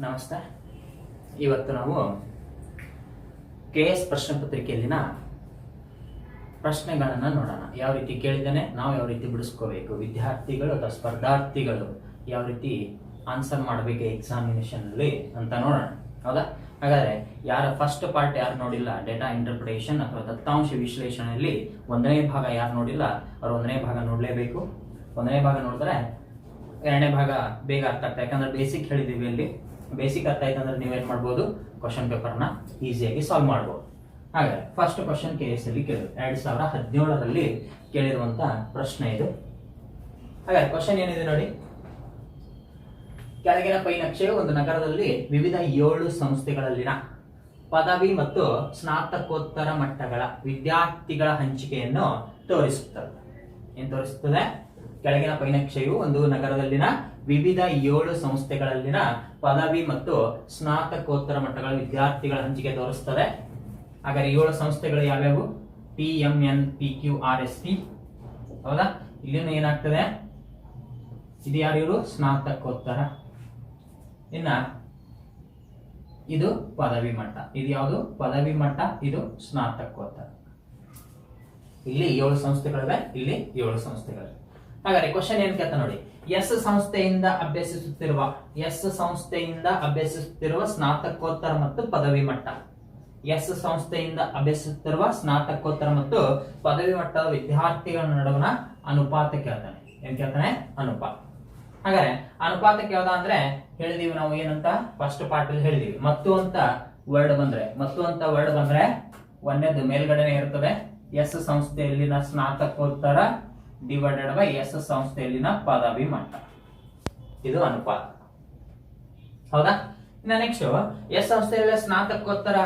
ನಮಸ್ತೆ. ಇವತ್ತು ನಾವು KS ಪ್ರಶ್ನೆ ಪತ್ರಿಕೆಯಲ್ಲಿನ ಪ್ರಶ್ನೆಗಳನ್ನು ನೋಡೋಣ. ಯಾವ ರೀತಿ ಕೇಳಿದ್ದಾನೆ, ನಾವು ಯಾವ ರೀತಿ ಬಿಡಿಸ್ಕೋಬೇಕು, ವಿದ್ಯಾರ್ಥಿಗಳು ಅಥವಾ ಸ್ಪರ್ಧಾರ್ಥಿಗಳು ಯಾವ ರೀತಿ ಆನ್ಸರ್ ಮಾಡಬೇಕು ಎಕ್ಸಾಮಿನೇಷನ್ ಅಲ್ಲಿ ಅಂತ ನೋಡೋಣ. ಹೌದಾ? ಹಾಗಾದ್ರೆ ಫಸ್ಟ್ ಪಾರ್ಟ್ ಯಾರು ನೋಡಿಲ್ಲ, ಡೇಟಾ ಇಂಟರ್ಪ್ರಿಟೇಷನ್ ಅಥವಾ ದತ್ತಾಂಶ ವಿಶ್ಲೇಷಣೆಯಲ್ಲಿ ಒಂದನೇ ಭಾಗ ಯಾರು ನೋಡಿಲ್ಲ ಅವರು ಒಂದನೇ ಭಾಗ ನೋಡಲೇಬೇಕು. ಒಂದನೇ ಭಾಗ ನೋಡಿದ್ರೆ ಎರಡನೇ ಭಾಗ ಬೇಗ ಅರ್ಥ ಆಗ್ತದೆ. ಯಾಕಂದ್ರೆ ಬೇಸಿಕ್ ಹೇಳಿದೀವಿ. ಅಲ್ಲಿ ಬೇಸಿಕ್ ಅರ್ಥ ಆಯ್ತು ಅಂದ್ರೆ ನೀವೇನ್ ಮಾಡ್ಬೋದು, ಕ್ವಶನ್ ಪೇಪರ್ನ ಈಸಿಯಾಗಿ ಸಾಲ್ವ್ ಮಾಡ್ಬೋದು. ಹಾಗಾದ್ರೆ ಫಸ್ಟ್ ಕ್ವಶನ್ KS ಅಲ್ಲಿ ಕೇಳಿದ್ರು, 2017ರಲ್ಲಿ ಕೇಳಿರುವಂತ ಪ್ರಶ್ನೆ ಇದು. ಹಾಗಾದ್ರೆ ಕ್ವಶನ್ ಏನಿದೆ ನೋಡಿ, ಕೆಳಗಿನ ಪೈ ನಕ್ಷೆಯು ಒಂದು ನಗರದಲ್ಲಿ ವಿವಿಧ 7 ಸಂಸ್ಥೆಗಳಲ್ಲಿನ ಪದವಿ ಮತ್ತು ಸ್ನಾತಕೋತ್ತರ ಮಟ್ಟಗಳ ವಿದ್ಯಾರ್ಥಿಗಳ ಹಂಚಿಕೆಯನ್ನು ತೋರಿಸುತ್ತದೆ. ಏನ್ ತೋರಿಸುತ್ತದೆ? ಕೆಳಗಿನ ಪೈನಕ್ಷೆಯು ಒಂದು ನಗರದಲ್ಲಿನ ವಿವಿಧ 7 ಸಂಸ್ಥೆಗಳಲ್ಲಿನ ಪದವಿ ಮತ್ತು ಸ್ನಾತಕೋತ್ತರ ಮಟ್ಟಗಳ ವಿದ್ಯಾರ್ಥಿಗಳ ಹಂಚಿಕೆ ತೋರಿಸುತ್ತದೆ. ಹಾಗಾದ್ರೆ 7 ಸಂಸ್ಥೆಗಳು ಯಾವ್ಯಾವು? PMNPQRST. ಹೌದಾ? ಇಲ್ಲಿನೂ ಏನಾಗ್ತದೆ, ಇದು ಯಾರು? ಇವರು ಸ್ನಾತಕೋತ್ತರ. ಇನ್ನ ಇದು ಪದವಿ ಮಟ್ಟ. ಇದು ಯಾವುದು? ಪದವಿ ಮಟ್ಟ. ಇದು ಸ್ನಾತಕೋತ್ತರ. ಇಲ್ಲಿ 7 ಸಂಸ್ಥೆಗಳಿವೆ, ಇಲ್ಲಿ 7 ಸಂಸ್ಥೆಗಳಿವೆ. ಹಾಗಾದ್ರೆ ಕ್ವಶನ್ ಏನ್ ಕೇಳ್ತಾ ನೋಡಿ, ಎಸ್ ಸಂಸ್ಥೆಯಿಂದ ಅಭ್ಯಸಿಸುತ್ತಿರುವ ಸ್ನಾತಕೋತ್ತರ ಮತ್ತು ಪದವಿ ಮಟ್ಟ. ಎಸ್ ಸಂಸ್ಥೆಯಿಂದ ಅಭ್ಯಸಿಸುತ್ತಿರುವ ಸ್ನಾತಕೋತ್ತರ ಮತ್ತು ಪದವಿ ಮಟ್ಟದ ವಿದ್ಯಾರ್ಥಿಗಳ ನಡುವಿನ ಅನುಪಾತ ಕೇಳ್ತಾನೆ. ಏನ್ ಕೇಳ್ತಾನೆ? ಅನುಪಾತ. ಹಾಗಾದ್ರೆ ಅನುಪಾತಕ್ಕೆ ಯಾವ್ದ ಅಂದ್ರೆ ಹೇಳಿದೀವಿ ನಾವು ಏನಂತ, ಫಸ್ಟ್ ಪಾರ್ಟ್ ಅಲ್ಲಿ ಹೇಳಿದೀವಿ. ಮತ್ತು ಅಂತ ವರ್ಡ್ ಬಂದ್ರೆ ಒಂದೇದು ಮೇಲ್ಗಡೆನೆ ಇರ್ತದೆ, ಎಸ್ ಸಂಸ್ಥೆಯಲ್ಲಿನ ಸ್ನಾತಕೋತ್ತರ ಡಿವೈಡೆಡ್ ಬೈ ಎಸ್ ಸಂಸ್ಥೆಯಲ್ಲಿನ ಪದವಿ ಮಟ್ಟ. ಇದು ಅನುಪಾತ. ಹೌದಾ? ಇನ್ನ ನೆಕ್ಸ್ಟ್, ಎಸ್ ಸಂಸ್ಥೆಯಲ್ಲಿ ಸ್ನಾತಕೋತ್ತರ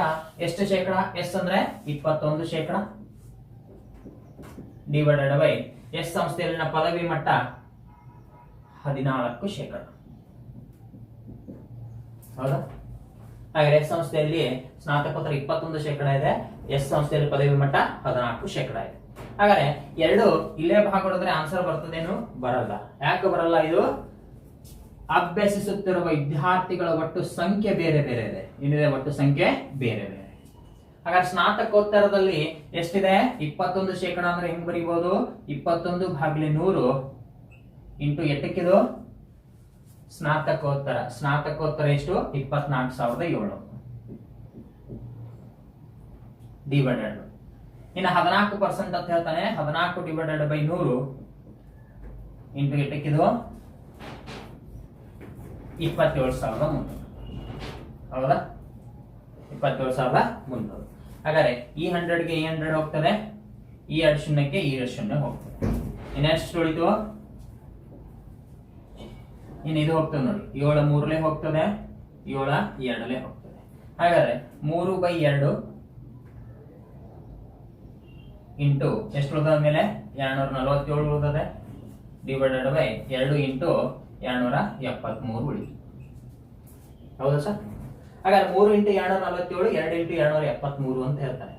ಎಷ್ಟು ಶೇಕಡ? ಎಸ್ ಅಂದ್ರೆ 21% ಡಿವೈಡೆಡ್ ಬೈ ಎಸ್ ಸಂಸ್ಥೆಯಲ್ಲಿನ ಪದವಿ ಮಟ್ಟ 14%. ಹೌದಾ? ಹಾಗೆ ಎಸ್ ಸಂಸ್ಥೆಯಲ್ಲಿ ಸ್ನಾತಕೋತ್ತರ 21% ಇದೆ, ಎಸ್ ಸಂಸ್ಥೆಯಲ್ಲಿ ಪದವಿ ಮಟ್ಟ 14% ಇದೆ. ಹಾಗಾದ್ರೆ ಎರಡು ಇಲ್ಲೇ ಭಾಗ ಹೊಡೆದ್ರೆ ಆನ್ಸರ್ ಬರ್ತದೇನು? ಬರಲ್ಲ. ಯಾಕೆ ಬರಲ್ಲ? ಇದು ಅಭ್ಯಸಿಸುತ್ತಿರುವ ವಿದ್ಯಾರ್ಥಿಗಳ ಒಟ್ಟು ಸಂಖ್ಯೆ ಬೇರೆ ಬೇರೆ ಇದೆ. ಏನಿದೆ? ಒಟ್ಟು ಸಂಖ್ಯೆ ಬೇರೆ ಬೇರೆ. ಹಾಗಾದ್ರೆ ಸ್ನಾತಕೋತ್ತರದಲ್ಲಿ ಎಷ್ಟಿದೆ? 21% ಅಂದ್ರೆ ಹೆಂಗ್ ಬರೀಬಹುದು? 21/100 ಇಂಟು ಎಟ್ಟಕ್ಕಿದು ಸ್ನಾತಕೋತ್ತರ ಎಷ್ಟು? 24,700 ಡಿವೈಡೆಡ್. ಇನ್ನು 14% ಅಂತ ಹೇಳ್ತಾನೆ, 14 ಡಿವೈಡೆಡ್ ಬೈ 100 ಇಂಟು ಎಟ್ಟಕ್ಕಿದು 27,300. ಹೌದಾ? 27,300. ಹಾಗಾದ್ರೆ ಈ 100ಗೆ ಈ 100 ಹೋಗ್ತದೆ, ಈ 2 ಶೂನ್ಯಕ್ಕೆ ಈ 2 ಶೂನ್ಯ ಹೋಗ್ತದೆ. ಇನ್ನೆಷ್ಟು ಉಳಿತು? ಇನ್ನು ಇದು ಹೋಗ್ತದೆ ನೋಡಿ, 7 3ಲೇ ಹೋಗ್ತದೆ, 7 2ಲೇ ಹೋಗ್ತದೆ. ಹಾಗಾದ್ರೆ 3/2 ಇಂಟು ಎಷ್ಟು ಉಳಿದ ಮೇಲೆ 247 ಉಳಿದದೆ ಡಿವೈಡೆಡ್ ಬೈ 2 ಇಂಟು 273 ಉಳಿತು. ಹೌದಾ ಸರ್? ಹಾಗಾದ್ರೆ 3 ಇಂಟು 247, 2 ಇಂಟು 273 ಅಂತ ಹೇಳ್ತಾರೆ.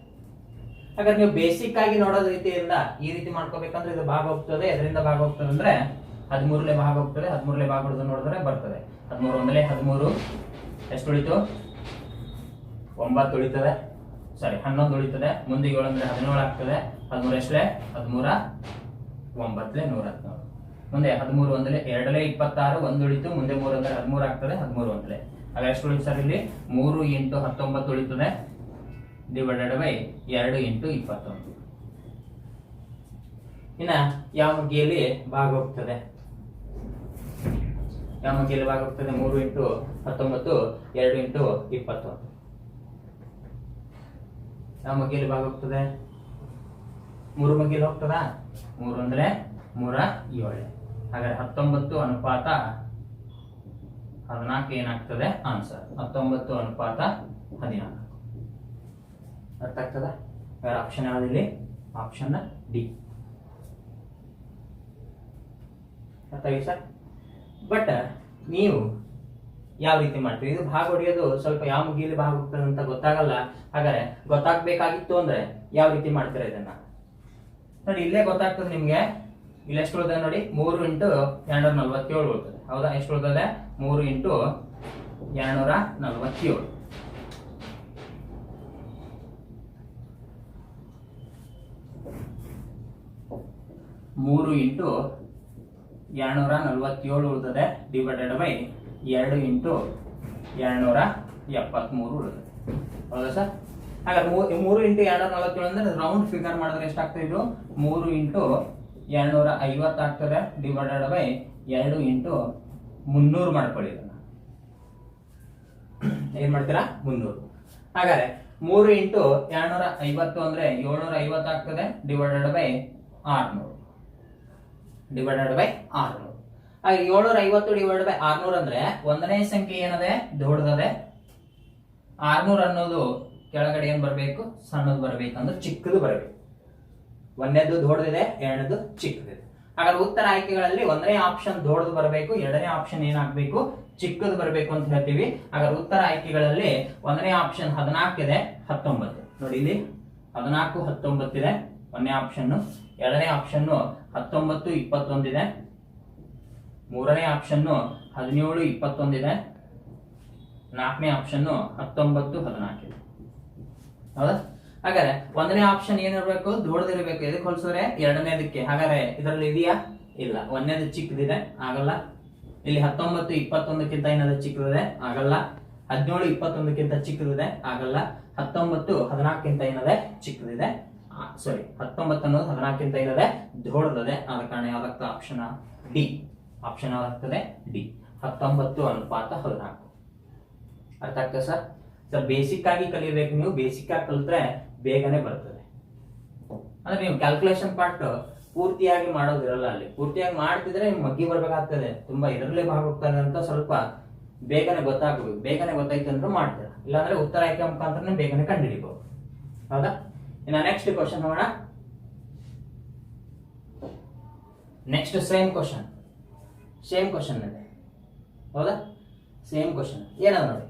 ಹಾಗಾದ್ರೆ ನೀವು ಬೇಸಿಕ್ ಆಗಿ ನೋಡೋದ ರೀತಿಯಿಂದ ಈ ರೀತಿ ಮಾಡ್ಕೋಬೇಕಂದ್ರೆ ಇದು ಭಾಗ ಹೋಗ್ತದೆ, ಇದರಿಂದ ಭಾಗ ಹೋಗ್ತದೆ ಅಂದ್ರೆ 13ಲೇ ಭಾಗ ಹೋಗ್ತದೆ, 13ಲೇ ಭಾಗ ಹೊಡೆದು ನೋಡಿದ್ರೆ ಬರ್ತದೆ 13 ಒಂದಲೇ 13. ಎಷ್ಟು ಉಳಿತು? 9 ಉಳಿತದೆ, ಸಾರಿ 11 ಉಳಿತದೆ. ಮುಂದೆ 7 ಅಂದ್ರೆ 17 ಆಗ್ತದೆ. 13 ಎಷ್ಟಲೇ? 13 9ಲೇ 114. ಮುಂದೆ 13 ಒಂದಲೇ 2ಲೇ 26, 1 ಉಳಿತು. ಮುಂದೆ 3 ಅಂದ್ರೆ 13 ಆಗ್ತದೆ, 13 ಒಂದಲೇ. ಆಗ ಎಷ್ಟು ಉಳಿತು ಸರ್? ಇಲ್ಲಿ 3 ಇಂಟು 19 ಉಳಿತದೆ ಡಿವೈಡೆಡ್ ಬೈ 2 ಇಂಟು 21. ಇನ್ನ ಯಾವ ಮುಗಿಯಲ್ಲಿ ಭಾಗ ಹೋಗ್ತದೆ? 3 ಇಂಟು 19, 2 ಇಂಟು 21. ಯಾವ ಮಗ್ಗಿಯಲ್ಲಿ ಭಾಗ ಹೋಗ್ತದೆ? 3 ಮಗ್ಗಿಯಲ್ಲಿ ಹೋಗ್ತದ? 3 ಅಂದ್ರೆ 3 7. ಹಾಗಾದ್ರೆ 19 ಅನುಪಾತ 14 ಏನಾಗ್ತದೆ ಆನ್ಸರ್? 19 ಅನುಪಾತ 14. ಅರ್ಥ ಆಗ್ತದ? ಆಪ್ಷನ್ ಯಾವ್ದಿಲ್ಲಿ? Option D. ಅರ್ಥ ಆಗಿ ಸರ್? ಬಟ್ ನೀವು ಯಾವ ರೀತಿ ಮಾಡ್ತೀವಿ? ಇದು ಭಾಗ ಹೊಡೆಯೋದು ಸ್ವಲ್ಪ ಯಾವ ಮುಗಿಯಲ್ಲಿ ಭಾಗ ಹೋಗ್ತದೆ ಅಂತ ಗೊತ್ತಾಗಲ್ಲ. ಹಾಗಾದ್ರೆ ಗೊತ್ತಾಗ್ಬೇಕಾಗಿತ್ತು ಅಂದ್ರೆ ಯಾವ ರೀತಿ ಮಾಡ್ತೀರಾ ಇದನ್ನ ನೋಡಿ, ಇಲ್ಲೇ ಗೊತ್ತಾಗ್ತದೆ ನಿಮ್ಗೆ. ಇಲ್ಲಿ ಎಷ್ಟು ಉಳಿದ ನೋಡಿ, 3 ಇಂಟು 247 ಉಳಿತದೆ. ಹೌದಾ? ಎಷ್ಟು ಉಳಿತದೆ? 3 ಇಂಟು 247. 3 ಇಂಟು 247 ಉಳಿದದೆ ಡಿವೈಡೆಡ್ ಬೈ 2 ಇಂಟು 273 ಉಳಿದದೆ. ಹೌದಾ ಸರ್? ಹಾಗಾದ್ರೆ 3 ಇಂಟು 247 ಅಂದ್ರೆ ರೌಂಡ್ ಫಿಗರ್ ಮಾಡಿದ್ರೆ ಎಷ್ಟಾಗ್ತದೆ? ಇದು 3 ಇಂಟು 250 ಆಗ್ತದೆ ಡಿವೈಡೆಡ್ ಬೈ 2 ಇಂಟು 300 ಮಾಡ್ಕೊಳ್ಳಿ. ಇದನ್ನ ಏನ್ ಮಾಡ್ತೀರಾ? 300. ಹಾಗಾದ್ರೆ 3 ಇಂಟು 250 ಅಂದ್ರೆ 750 ಆಗ್ತದೆ ಡಿವೈಡೆಡ್ ಬೈ 600 ಡಿವೈಡೆಡ್ ಬೈ 600. ಹಾಗೆ 750 ಡಿವೈಡೆಡ್ ಬೈ 600 ಅಂದ್ರೆ ಒಂದನೇ ಸಂಖ್ಯೆ ಏನದೆ? ದೊಡ್ಡದದೆ. 600 ಅನ್ನೋದು ಕೆಳಗಡೆ ಏನ್ ಬರಬೇಕು? ಸಣ್ಣದು ಬರಬೇಕಂದ್ರೆ ಚಿಕ್ಕದು ಬರಬೇಕು. ಒಂದನೇದು ದೊಡ್ಡದಿದೆ, ಎರಡನೇದು ಚಿಕ್ಕದಿದೆ. ಹಾಗಾದ್ರೆ ಉತ್ತರ ಆಯ್ಕೆಗಳಲ್ಲಿ ಒಂದನೇ ಆಪ್ಷನ್ ದೊಡ್ಡದು ಬರಬೇಕು, ಎರಡನೇ ಆಪ್ಷನ್ ಏನಾಗಬೇಕು? ಚಿಕ್ಕದು ಬರಬೇಕು ಅಂತ ಹೇಳ್ತೀವಿ. ಹಾಗಾದ್ರೆ ಉತ್ತರ ಆಯ್ಕೆಗಳಲ್ಲಿ ಒಂದನೇ ಆಪ್ಷನ್ 14 ಇದೆ, 19. ನೋಡಿ ಇಲ್ಲಿ 14, 19 ಇದೆ ಒಂದನೇ ಆಪ್ಷನ್. ಎರಡನೇ ಆಪ್ಷನ್ 19, 21 ಇದೆ. ಮೂರನೇ ಆಪ್ಷನ್ 17, 21 ಇದೆ. ನಾಲ್ಕನೇ ಆಪ್ಷನ್ 19, 14 ಇದೆ. ಹೌದಾ? ಹಾಗಾದ್ರೆ ಒಂದನೇ ಆಪ್ಷನ್ ಏನಿರ್ಬೇಕು? ದೊಡ್ಡದಿರಬೇಕು. ಎದಕ್ಕೆ ಹೋಲಿಸಿದ್ರೆ? ಎರಡನೇದಕ್ಕೆ. ಹಾಗಾದ್ರೆ ಇದರಲ್ಲಿ ಇದೆಯಾ? ಇಲ್ಲ. ಒಂದನೇದು ಚಿಕ್ಕದಿದೆ, ಆಗಲ್ಲ. ಇಲ್ಲಿ 19, 21ಕ್ಕಿಂತ ಏನಾದ್ರು ಚಿಕ್ಕದಿದೆ, ಆಗಲ್ಲ. 17, 21ಕ್ಕಿಂತ ಚಿಕ್ಕದಿದೆ, ಆಗಲ್ಲ. 19, 14ಕ್ಕಿಂತ ಏನದೆ? ಚಿಕ್ಕದಿದೆ. ಸಾರಿ, 19 ಅನ್ನೋದು 14ಕ್ಕಿಂತ ಏನದೆ? ದೊಡ್ಡದಿದೆ. ಆದ ಕಾರಣ ಯಾವ್ದಾಗ್ತದೆ? Option D. ಆಪ್ಷನ್ ಯಾವ್ದಾಗ್ತದೆ? ಡಿ. 19 ಅನುಪಾತ 14. ಅರ್ಥ ಆಗ್ತದೆ ಸರ್? ಸರ್ ಬೇಸಿಕ್ ಆಗಿ ಕಲಿಬೇಕು. ನೀವು ಬೇಸಿಕ್ ಆಗಿ ಕಲಿತ್ರೆ ಬೇಗನೆ ಬರ್ತದೆ. ಅಂದ್ರೆ ನೀವು ಕ್ಯಾಲ್ಕುಲೇಷನ್ ಪಾರ್ಟ್ ಪೂರ್ತಿಯಾಗಿ ಮಾಡೋದಿರಲ್ಲ. ಅಲ್ಲಿ ಪೂರ್ತಿಯಾಗಿ ಮಾಡ್ತಿದ್ರೆ ನಿಮ್ಗೆ ಮಗ್ಗಿ ಬರ್ಬೇಕಾಗ್ತದೆ. ತುಂಬಾ ಇದರಲ್ಲೇ ಹೋಗ್ತದೆ ಅಂತ ಸ್ವಲ್ಪ ಬೇಗನೆ ಗೊತ್ತಾಗಬೇಕು. ಬೇಗನೆ ಗೊತ್ತಾಯ್ತು ಅಂದ್ರೆ ಮಾಡ್ತೀರಾ, ಇಲ್ಲಾಂದ್ರೆ ಉತ್ತರ ಆಯ್ಕೆ ಮುಖಾಂತರ ಬೇಗನೆ ಕಂಡುಹಿಡಿಬಹುದು. ಹೌದಾ? ಇನ್ನು ನೆಕ್ಸ್ಟ್ ಕ್ವಶನ್ ನೋಡೋಣ. ನೆಕ್ಸ್ಟ್ ಸೇಮ್ ಕ್ವಶನ್ ಇದೆ. ಹೌದಾ? ಸೇಮ್ ಕ್ವಶನ್ ಏನದ ನೋಡಿ.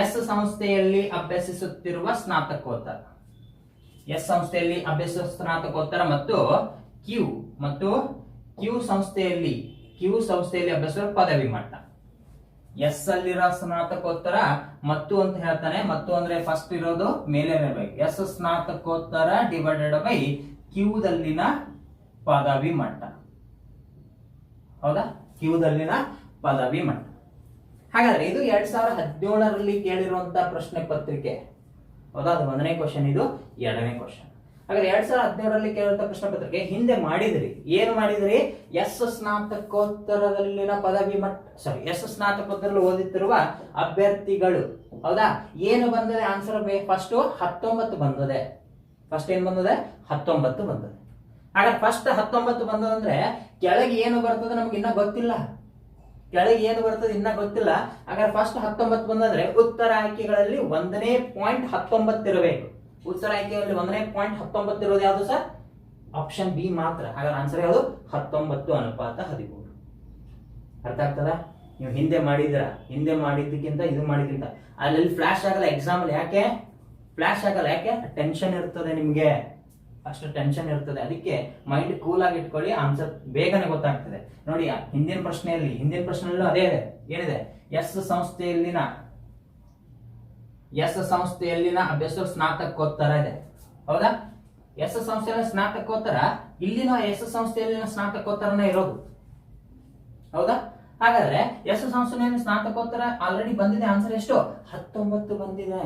ಎಸ್ ಸಂಸ್ಥೆಯಲ್ಲಿ ಅಭ್ಯಸಿಸುತ್ತಿರುವ ಸ್ನಾತಕೋತ್ತರ, ಎಸ್ ಸಂಸ್ಥೆಯಲ್ಲಿ ಅಭ್ಯಸಿಸುವ ಸ್ನಾತಕೋತ್ತರ ಮತ್ತು ಕ್ಯೂ ಸಂಸ್ಥೆಯಲ್ಲಿ ಅಭ್ಯಸಿಸುವ ಪದವಿ ಮಟ್ಟ. ಎಸ್ ಅಲ್ಲಿರೋ ಸ್ನಾತಕೋತ್ತರ ಮತ್ತು ಅಂತ ಹೇಳ್ತಾನೆ. ಮತ್ತು ಅಂದ್ರೆ ಫಸ್ಟ್ ಇರೋದು ಮೇಲೆ ಇರಬೇಕು. ಎಸ್ ಸ್ನಾತಕೋತ್ತರ ಡಿವೈಡೆಡ್ ಬೈ ಕ್ಯೂದಲ್ಲಿನ ಪದವಿ ಮಟ್ಟ. ಹೌದಾ? ಕ್ಯೂದಲ್ಲಿನ ಪದವಿ ಮಟ್ಟ. ಹಾಗಾದ್ರೆ ಇದು 2017ರಲ್ಲಿ ಕೇಳಿರುವಂತಹ ಪ್ರಶ್ನೆ ಪತ್ರಿಕೆ. ಹೌದಾ? ಅದು ಒಂದನೇ ಕ್ವಶನ್, ಇದು ಎರಡನೇ ಕ್ವಶನ್. ಹಾಗಾದ್ರೆ 2017ರಲ್ಲಿ ಕೇಳಿರುವಂತಹ ಪ್ರಶ್ನೆ ಪತ್ರಿಕೆ ಹಿಂದೆ ಮಾಡಿದ್ರಿ. ಏನು ಮಾಡಿದ್ರಿ? ಎಸ್ ಸ್ನಾತಕೋತ್ತರದಲ್ಲಿನ ಪದವಿ ಮಟ್ಟ, ಸಾರಿ, ಎಸ್ ಸ್ನಾತಕೋತ್ತರಲ್ಲಿ ಓದುತ್ತಿರುವ ಅಭ್ಯರ್ಥಿಗಳು. ಹೌದಾ? ಏನು ಬಂದಿದೆ ಆನ್ಸರ್? ಫಸ್ಟ್ 19 ಬಂದಿದೆ. ಫಸ್ಟ್ ಏನ್ ಬಂದಿದೆ? 19 ಬಂದಿದೆ. ಹಾಗಾದ್ರೆ ಫಸ್ಟ್ 19 ಬಂದದಂದ್ರೆ ಕೆಳಗೆ ಏನು ಬರ್ತದೆ ನಮ್ಗೆ ಇನ್ನ ಗೊತ್ತಿಲ್ಲ. ಕೆಳಗೆ ಏನು ಬರ್ತದೆ ಇನ್ನ ಗೊತ್ತಿಲ್ಲ. ಹಾಗಾದ್ರೆ ಫಸ್ಟ್ 19 ಬಂದಂದ್ರೆ ಉತ್ತರ ಆಯ್ಕೆಗಳಲ್ಲಿ 1ನೇ ಪಾಯಿಂಟ್ 19 ಇರಬೇಕು. ಉತ್ತರ ಆಯ್ಕೆಗಳಲ್ಲಿ 1ನೇ ಪಾಯಿಂಟ್ 19 ಇರೋದು ಯಾವುದು ಸರ್? ಆಪ್ಷನ್ ಬಿ ಮಾತ್ರ. ಹಾಗಾದ್ರೆ ಆನ್ಸರ್ ಯಾವುದು? 19 ಅನುಪಾತ 13. ಅರ್ಥ ಆಗ್ತದ? ನೀವು ಹಿಂದೆ ಮಾಡಿದ್ದಕ್ಕಿಂತ ಇದು ಮಾಡಿದ್ಕಿಂತ ಅಲ್ಲಿ ಫ್ಲಾಶ್ ಆಗಲ್ಲ ಎಕ್ಸಾಮ್ ಅಲ್ಲಿ. ಯಾಕೆ ಫ್ಲಾಶ್ ಆಗಲ್ಲ? ಯಾಕೆ? ಟೆನ್ಷನ್ ಇರ್ತದೆ ನಿಮ್ಗೆ, ಅಷ್ಟು ಟೆನ್ಷನ್ ಇರ್ತದೆ. ಅದಕ್ಕೆ ಮೈಂಡ್ ಕೂಲ್ ಆಗಿ ಇಟ್ಕೊಳ್ಳಿ, ಆನ್ಸರ್ ಬೇಗನೆ ಗೊತ್ತಾಗ್ತದೆ. ನೋಡಿ ಹಿಂದಿನ ಪ್ರಶ್ನೆಯಲ್ಲೂ ಅದೇ ಇದೆ. ಏನಿದೆ? ಎಸ್ ಸಂಸ್ಥೆಯಲ್ಲಿನ ಅಭ್ಯಾಸ ಸ್ನಾತಕೋತ್ತರ ಇದೆ. ಹೌದಾ? ಎಸ್ ಸಂಸ್ಥೆಯಲ್ಲಿನ ಸ್ನಾತಕೋತ್ತರ, ಇಲ್ಲಿನ ಎಸ್ ಸಂಸ್ಥೆಯಲ್ಲಿನ ಸ್ನಾತಕೋತ್ತರನೇ ಇರೋದು. ಹೌದಾ? ಹಾಗಾದ್ರೆ ಎಸ್ ಸಂಸ್ಥೆಯಲ್ಲಿ ಸ್ನಾತಕೋತ್ತರ ಆಲ್ರೆಡಿ ಬಂದಿದೆ. ಆನ್ಸರ್ ಎಷ್ಟು? 19 ಬಂದಿದೆ.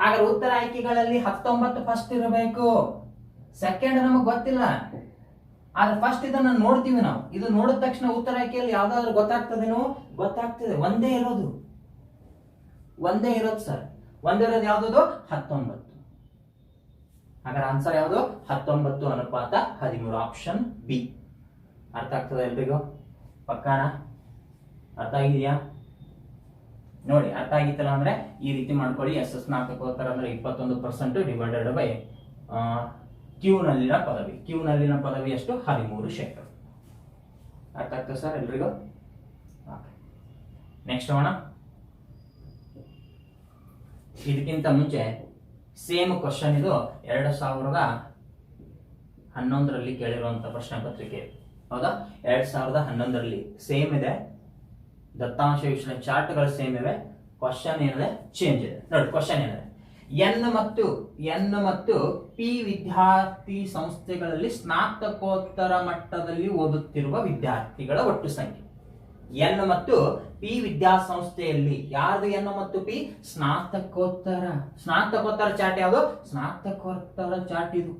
ಹಾಗಾದ್ರೆ ಉತ್ತರ ಆಯ್ಕೆಗಳಲ್ಲಿ 19 ಫಸ್ಟ್ ಇರಬೇಕು. ಸೆಕೆಂಡ್ ನಮಗೆ ಗೊತ್ತಿಲ್ಲ, ಆದ್ರೆ ಫಸ್ಟ್ ಇದನ್ನ ನೋಡ್ತೀವಿ ನಾವು. ಇದು ನೋಡಿದ ತಕ್ಷಣ ಉತ್ತರ ಆಯ್ಕೆಯಲ್ಲಿ ಯಾವ್ದಾದ್ರು ಗೊತ್ತಾಗ್ತದೇನೋ? ಗೊತ್ತಾಗ್ತದೆ. ಒಂದೇ ಇರೋದು ಸರ್. ಒಂದೇ ಇರೋದು ಯಾವ್ದು? 19. ಹಾಗಾದ್ರೆ ಆನ್ಸರ್ ಯಾವುದು? 19 ಅನುಪಾತ 13. Option B. ಅರ್ಥ ಆಗ್ತದೆ ಎಲ್ರಿಗೂ? ಪಕ್ಕಾನ? ಅರ್ಥ ಆಗಿದೆಯಾ? ನೋಡಿ, ಅರ್ಥ ಆಗಿತ್ತಲ್ಲ ಅಂದ್ರೆ ಈ ರೀತಿ ಮಾಡ್ಕೊಳ್ಳಿ. ಎಸ್ ಸ್ನಾತಕೋತ್ತರ ಅಂದ್ರೆ 21% ಡಿವೈಡೆಡ್ ಬೈ ಕ್ಯೂನಲ್ಲಿನ ಪದವಿ ಎಷ್ಟು? 13%. ಅರ್ಥ ಆಗ್ತದೆ ಸರ್ ಎಲ್ರಿಗೂ? ನೆಕ್ಸ್ಟ್ ಹೋಗೋಣ. ಇದಕ್ಕಿಂತ ಮುಂಚೆ ಸೇಮ್ ಕ್ವಶನ್, ಇದು 2011ರಲ್ಲಿ ಕೇಳಿರುವಂತ ಪ್ರಶ್ನೆ ಪತ್ರಿಕೆ. ಹೌದಾ? 2011ರಲ್ಲಿ ಸೇಮ್ ಇದೆ. ದತ್ತಾಂಶ ವಿಶ್ಲೇಷಣೆ ಚಾರ್ಟ್ಗಳು ಸೇಮ್ ಇವೆ. ಕ್ವಶನ್ ಏನಿದೆ ಚೇಂಜ್ ಇದೆ ನೋಡಿ. ಕ್ವಶನ್ ಏನಿದೆ, ಎನ್ ಮತ್ತು ಪಿ ವಿದ್ಯಾರ್ಥಿ ಸಂಸ್ಥೆಗಳಲ್ಲಿ ಸ್ನಾತಕೋತ್ತರ ಮಟ್ಟದಲ್ಲಿ ಓದುತ್ತಿರುವ ವಿದ್ಯಾರ್ಥಿಗಳ ಒಟ್ಟು ಸಂಖ್ಯೆ. ಎನ್ ಮತ್ತು ಪಿ ವಿದ್ಯಾಸಂಸ್ಥೆಯಲ್ಲಿ ಯಾರ್ದು ಎನ್ ಮತ್ತು ಪಿ? ಸ್ನಾತಕೋತ್ತರ ಚಾರ್ಟ್ ಯಾವುದು? ಸ್ನಾತಕೋತ್ತರ ಚಾರ್ಟ್ ಇದು,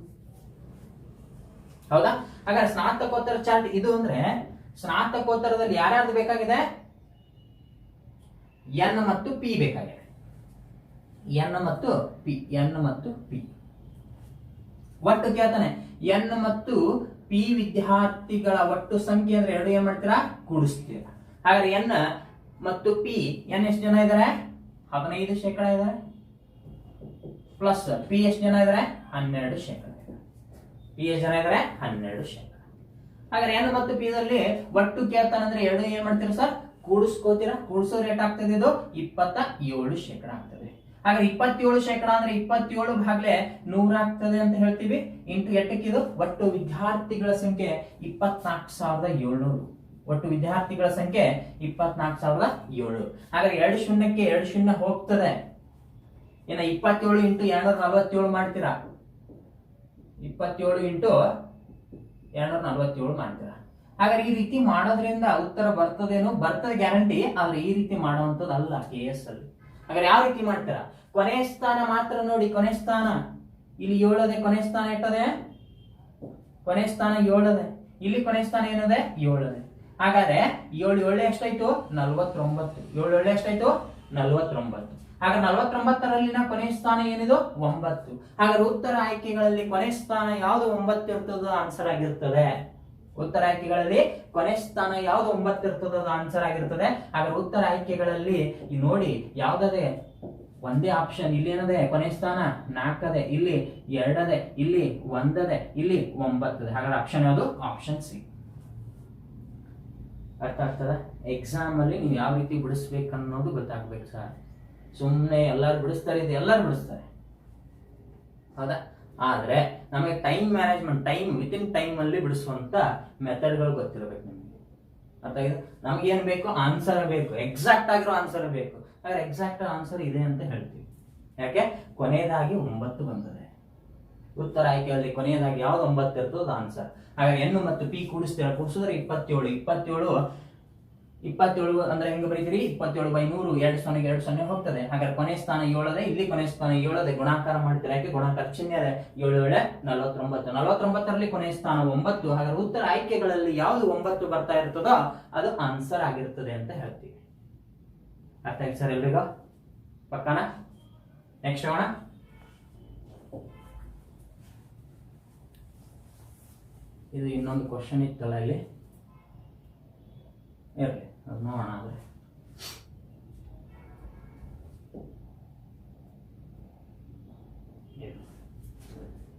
ಹೌದಾ? ಹಾಗಾದ್ರೆ ಸ್ನಾತಕೋತ್ತರ ಚಾರ್ಟ್ ಇದು ಅಂದ್ರೆ ಸ್ನಾತಕೋತ್ತರದಲ್ಲಿ ಯಾರ್ಯಾರ್ದು ಬೇಕಾಗಿದೆ? ಎನ್ ಮತ್ತು ಪಿ ಬೇಕಾಗಿದೆ. ಎನ್ ಮತ್ತು ಪಿ ಒಟ್ಟು ಕೇಳ್ತಾನೆ. ಎನ್ ಮತ್ತು ಪಿ ವಿದ್ಯಾರ್ಥಿಗಳ ಒಟ್ಟು ಸಂಖ್ಯೆ ಅಂದ್ರೆ ಎರಡು ಏನ್ ಮಾಡ್ತೀರಾ? ಕೂಡಿಸ್ತೀರಾ. ಹಾಗಾದ್ರೆ ಎನ್ ಮತ್ತು ಪಿ, ಎನ್ ಎಷ್ಟು ಜನ ಇದ್ದಾರೆ? 15% ಇದ್ದಾರೆ. ಪ್ಲಸ್ ಪಿ ಎಷ್ಟು ಜನ ಇದ್ದಾರೆ? 12% ಪಿ ಎಷ್ಟು ಜನ ಇದ್ದಾರೆ? 12%. ಹಾಗಾದ್ರೆ ಎನ್ ಮತ್ತು ಪಿ ದಲ್ಲಿ ಒಟ್ಟು ಕೇಳ್ತಾನಂದ್ರೆ ಎರಡು ಏನ್ ಮಾಡ್ತೀರಾ ಸರ್? ಕೂಡಿಸ್ಕೋತೀರಾ. ಕೂಡಿಸೋ ರೇಟ್ ಆಗ್ತದೆ ಇದು 27% ಆಗ್ತದೆ. ಹಾಗಾದ್ರೆ 27% ಅಂದ್ರೆ 27 ಭಾಗಲೆ 100 ಆಗ್ತದೆ ಅಂತ ಹೇಳ್ತೀವಿ. ಇಂಟು ಎಟ್ಟಕ್ಕಿದು ಒಟ್ಟು ವಿದ್ಯಾರ್ಥಿಗಳ ಸಂಖ್ಯೆ 24,700. ಒಟ್ಟು ವಿದ್ಯಾರ್ಥಿಗಳ ಸಂಖ್ಯೆ 24,700. ಹಾಗಾದ್ರೆ 2 ಶೂನ್ಯಕ್ಕೆ 2 ಶೂನ್ಯ ಹೋಗ್ತದೆ. ಇನ್ನ 27 ಇಂಟು 247 ಮಾಡ್ತೀರಾ. 27 ಇಂಟು 247 ಮಾಡ್ತೀರಾ. ಹಾಗಾದ್ರೆ ಈ ರೀತಿ ಮಾಡೋದ್ರಿಂದ ಉತ್ತರ ಬರ್ತದೇನೋ? ಬರ್ತದೆ ಗ್ಯಾರಂಟಿ, ಆದ್ರೆ ಈ ರೀತಿ ಮಾಡುವಂತದ್ದು ಅಲ್ಲ KS ಅಲ್ಲಿ. ಹಾಗಾದ್ರೆ ಯಾವ ರೀತಿ ಮಾಡ್ತೀರಾ? ಕೊನೆ ಸ್ಥಾನ ಮಾತ್ರ ನೋಡಿ. ಕೊನೆ ಸ್ಥಾನ ಇಲ್ಲಿ 7 ಅದೇ. ಕೊನೆ ಸ್ಥಾನ ಎಷ್ಟದೆ? ಕೊನೆ ಸ್ಥಾನ 7 ಅದೇ. ಇಲ್ಲಿ ಕೊನೆ ಸ್ಥಾನ ಏನದೆ? 7 ಅದೇ. ಹಾಗಾದ್ರೆ 7 7 ಎಷ್ಟಾಯ್ತು? 49. 7 7 ಎಷ್ಟಾಯ್ತು? 49. ಹಾಗಾದ್ರೆ 49ರಲ್ಲಿನ ಕೊನೆ ಸ್ಥಾನ ಏನಿದು? 9. ಹಾಗಾದ್ರೆ ಉತ್ತರ ಆಯ್ಕೆಗಳಲ್ಲಿ ಕೊನೆ ಸ್ಥಾನ ಯಾವುದು 9 ಇರ್ತದೋ ಆನ್ಸರ್ ಆಗಿರ್ತದೆ. ಉತ್ತರ ಆಯ್ಕೆಗಳಲ್ಲಿ ಕೊನೆ ಸ್ಥಾನ ಯಾವ್ದು 9 ಇರ್ತದೋ ಅದು ಆನ್ಸರ್ ಆಗಿರ್ತದೆ. ಹಾಗಾದ್ರೆ ಉತ್ತರ ಆಯ್ಕೆಗಳಲ್ಲಿ ನೋಡಿ ಯಾವ್ದದೆ? ಒಂದೇ ಆಪ್ಷನ್. ಇಲ್ಲಿ ಏನದೆ? ಕೊನೆ ಸ್ಥಾನ 4 ಅದೆ, ಇಲ್ಲಿ 2 ಅದೆ, ಇಲ್ಲಿ 1 ಅದೆ, ಇಲ್ಲಿ 9 ಅದೆ. ಹಾಗಾದ್ರೆ ಆಪ್ಷನ್ ಯಾವುದು? Option C. ಅರ್ಥ ಆಗ್ತದ? ಎಕ್ಸಾಮ್ ಅಲ್ಲಿ ನೀವು ಯಾವ ರೀತಿ ಬಿಡಿಸ್ಬೇಕು ಅನ್ನೋದು ಗೊತ್ತಾಗ್ಬೇಕು ಸರ್. ಸುಮ್ಮನೆ ಎಲ್ಲರೂ ಬಿಡಿಸ್ತಾರೆ, ಇದು ಎಲ್ಲರೂ ಬಿಡಿಸ್ತಾರೆ, ಹೌದಾ? ಆದ್ರೆ ನಮಗೆ time management, time within time ಅಲ್ಲಿ ಬಿಡಿಸುವಂತ ಮೆಥಡ್ಗಳು ಗೊತ್ತಿರಬೇಕು ನಿಮಗೆ. ಅರ್ಥ ಆಗಿದೆ? ನಮ್ಗೇನ್ ಬೇಕು? ಆನ್ಸರ್ ಬೇಕು, ಎಕ್ಸಾಕ್ಟ್ ಆಗಿರೋ ಆನ್ಸರ್ ಬೇಕು. ಹಾಗಾದ್ರೆ ಎಕ್ಸಾಕ್ಟ್ ಆನ್ಸರ್ ಇದೆ ಅಂತ ಹೇಳ್ತೀವಿ. ಯಾಕೆ? ಕೊನೆಯದಾಗಿ 9 ಬಂದಿದೆ. ಉತ್ತರ ಆಯ್ಕೆಯಲ್ಲಿ ಕೊನೆಯದಾಗಿ ಯಾವ್ದು 9 ಇರ್ತದೋ ಅದು ಆನ್ಸರ್. ಹಾಗಾದ್ರೆ ಎನ್ ಮತ್ತು ಪಿ ಕೂಡಿಸ್ತೀರಾ. ಕೂಡಿಸಿದ್ರೆ 27 ಅಂದ್ರೆ ಹೆಂಗ ಬರೀತೀರಿ? 27/100 2 0ಗೆ 2 0 ಹೋಗ್ತದೆ. ಹಾಗಾದ್ರೆ ಕೊನೆ ಸ್ಥಾನ 7 ಅದೇ, ಇಲ್ಲಿ ಕೊನೆ ಸ್ಥಾನ 7 ಅದೇ. ಗುಣಾಕಾರ ಮಾಡ್ತೀರಾ. ಯಾಕೆ? ಗುಣಾಕಾರ ಚಿಹ್ನೆ ಅದೇ. 7 7 49. 49ರಲ್ಲಿ ಕೊನೆ ಸ್ಥಾನ 9. ಹಾಗಾದ್ರೆ ಉತ್ತರ ಆಯ್ಕೆಗಳಲ್ಲಿ ಯಾವ್ದು 9 ಬರ್ತಾ ಇರ್ತದೋ ಅದು ಆನ್ಸರ್ ಆಗಿರ್ತದೆ ಅಂತ ಹೇಳ್ತೀವಿ. ಅರ್ಥ ಆಯ್ತು ಸರ್ ಎಲ್ರಿಗೂ? ಪಕ್ಕನ ನೆಕ್ಸ್ಟ್ ಹೋಗೋಣ. ಇದು ಇನ್ನೊಂದು ಕ್ವಶನ್ ಇತ್ತಲ್ಲ ಇಲ್ಲಿ, ಇರಲಿ ಅದು ನೋಡೋಣ.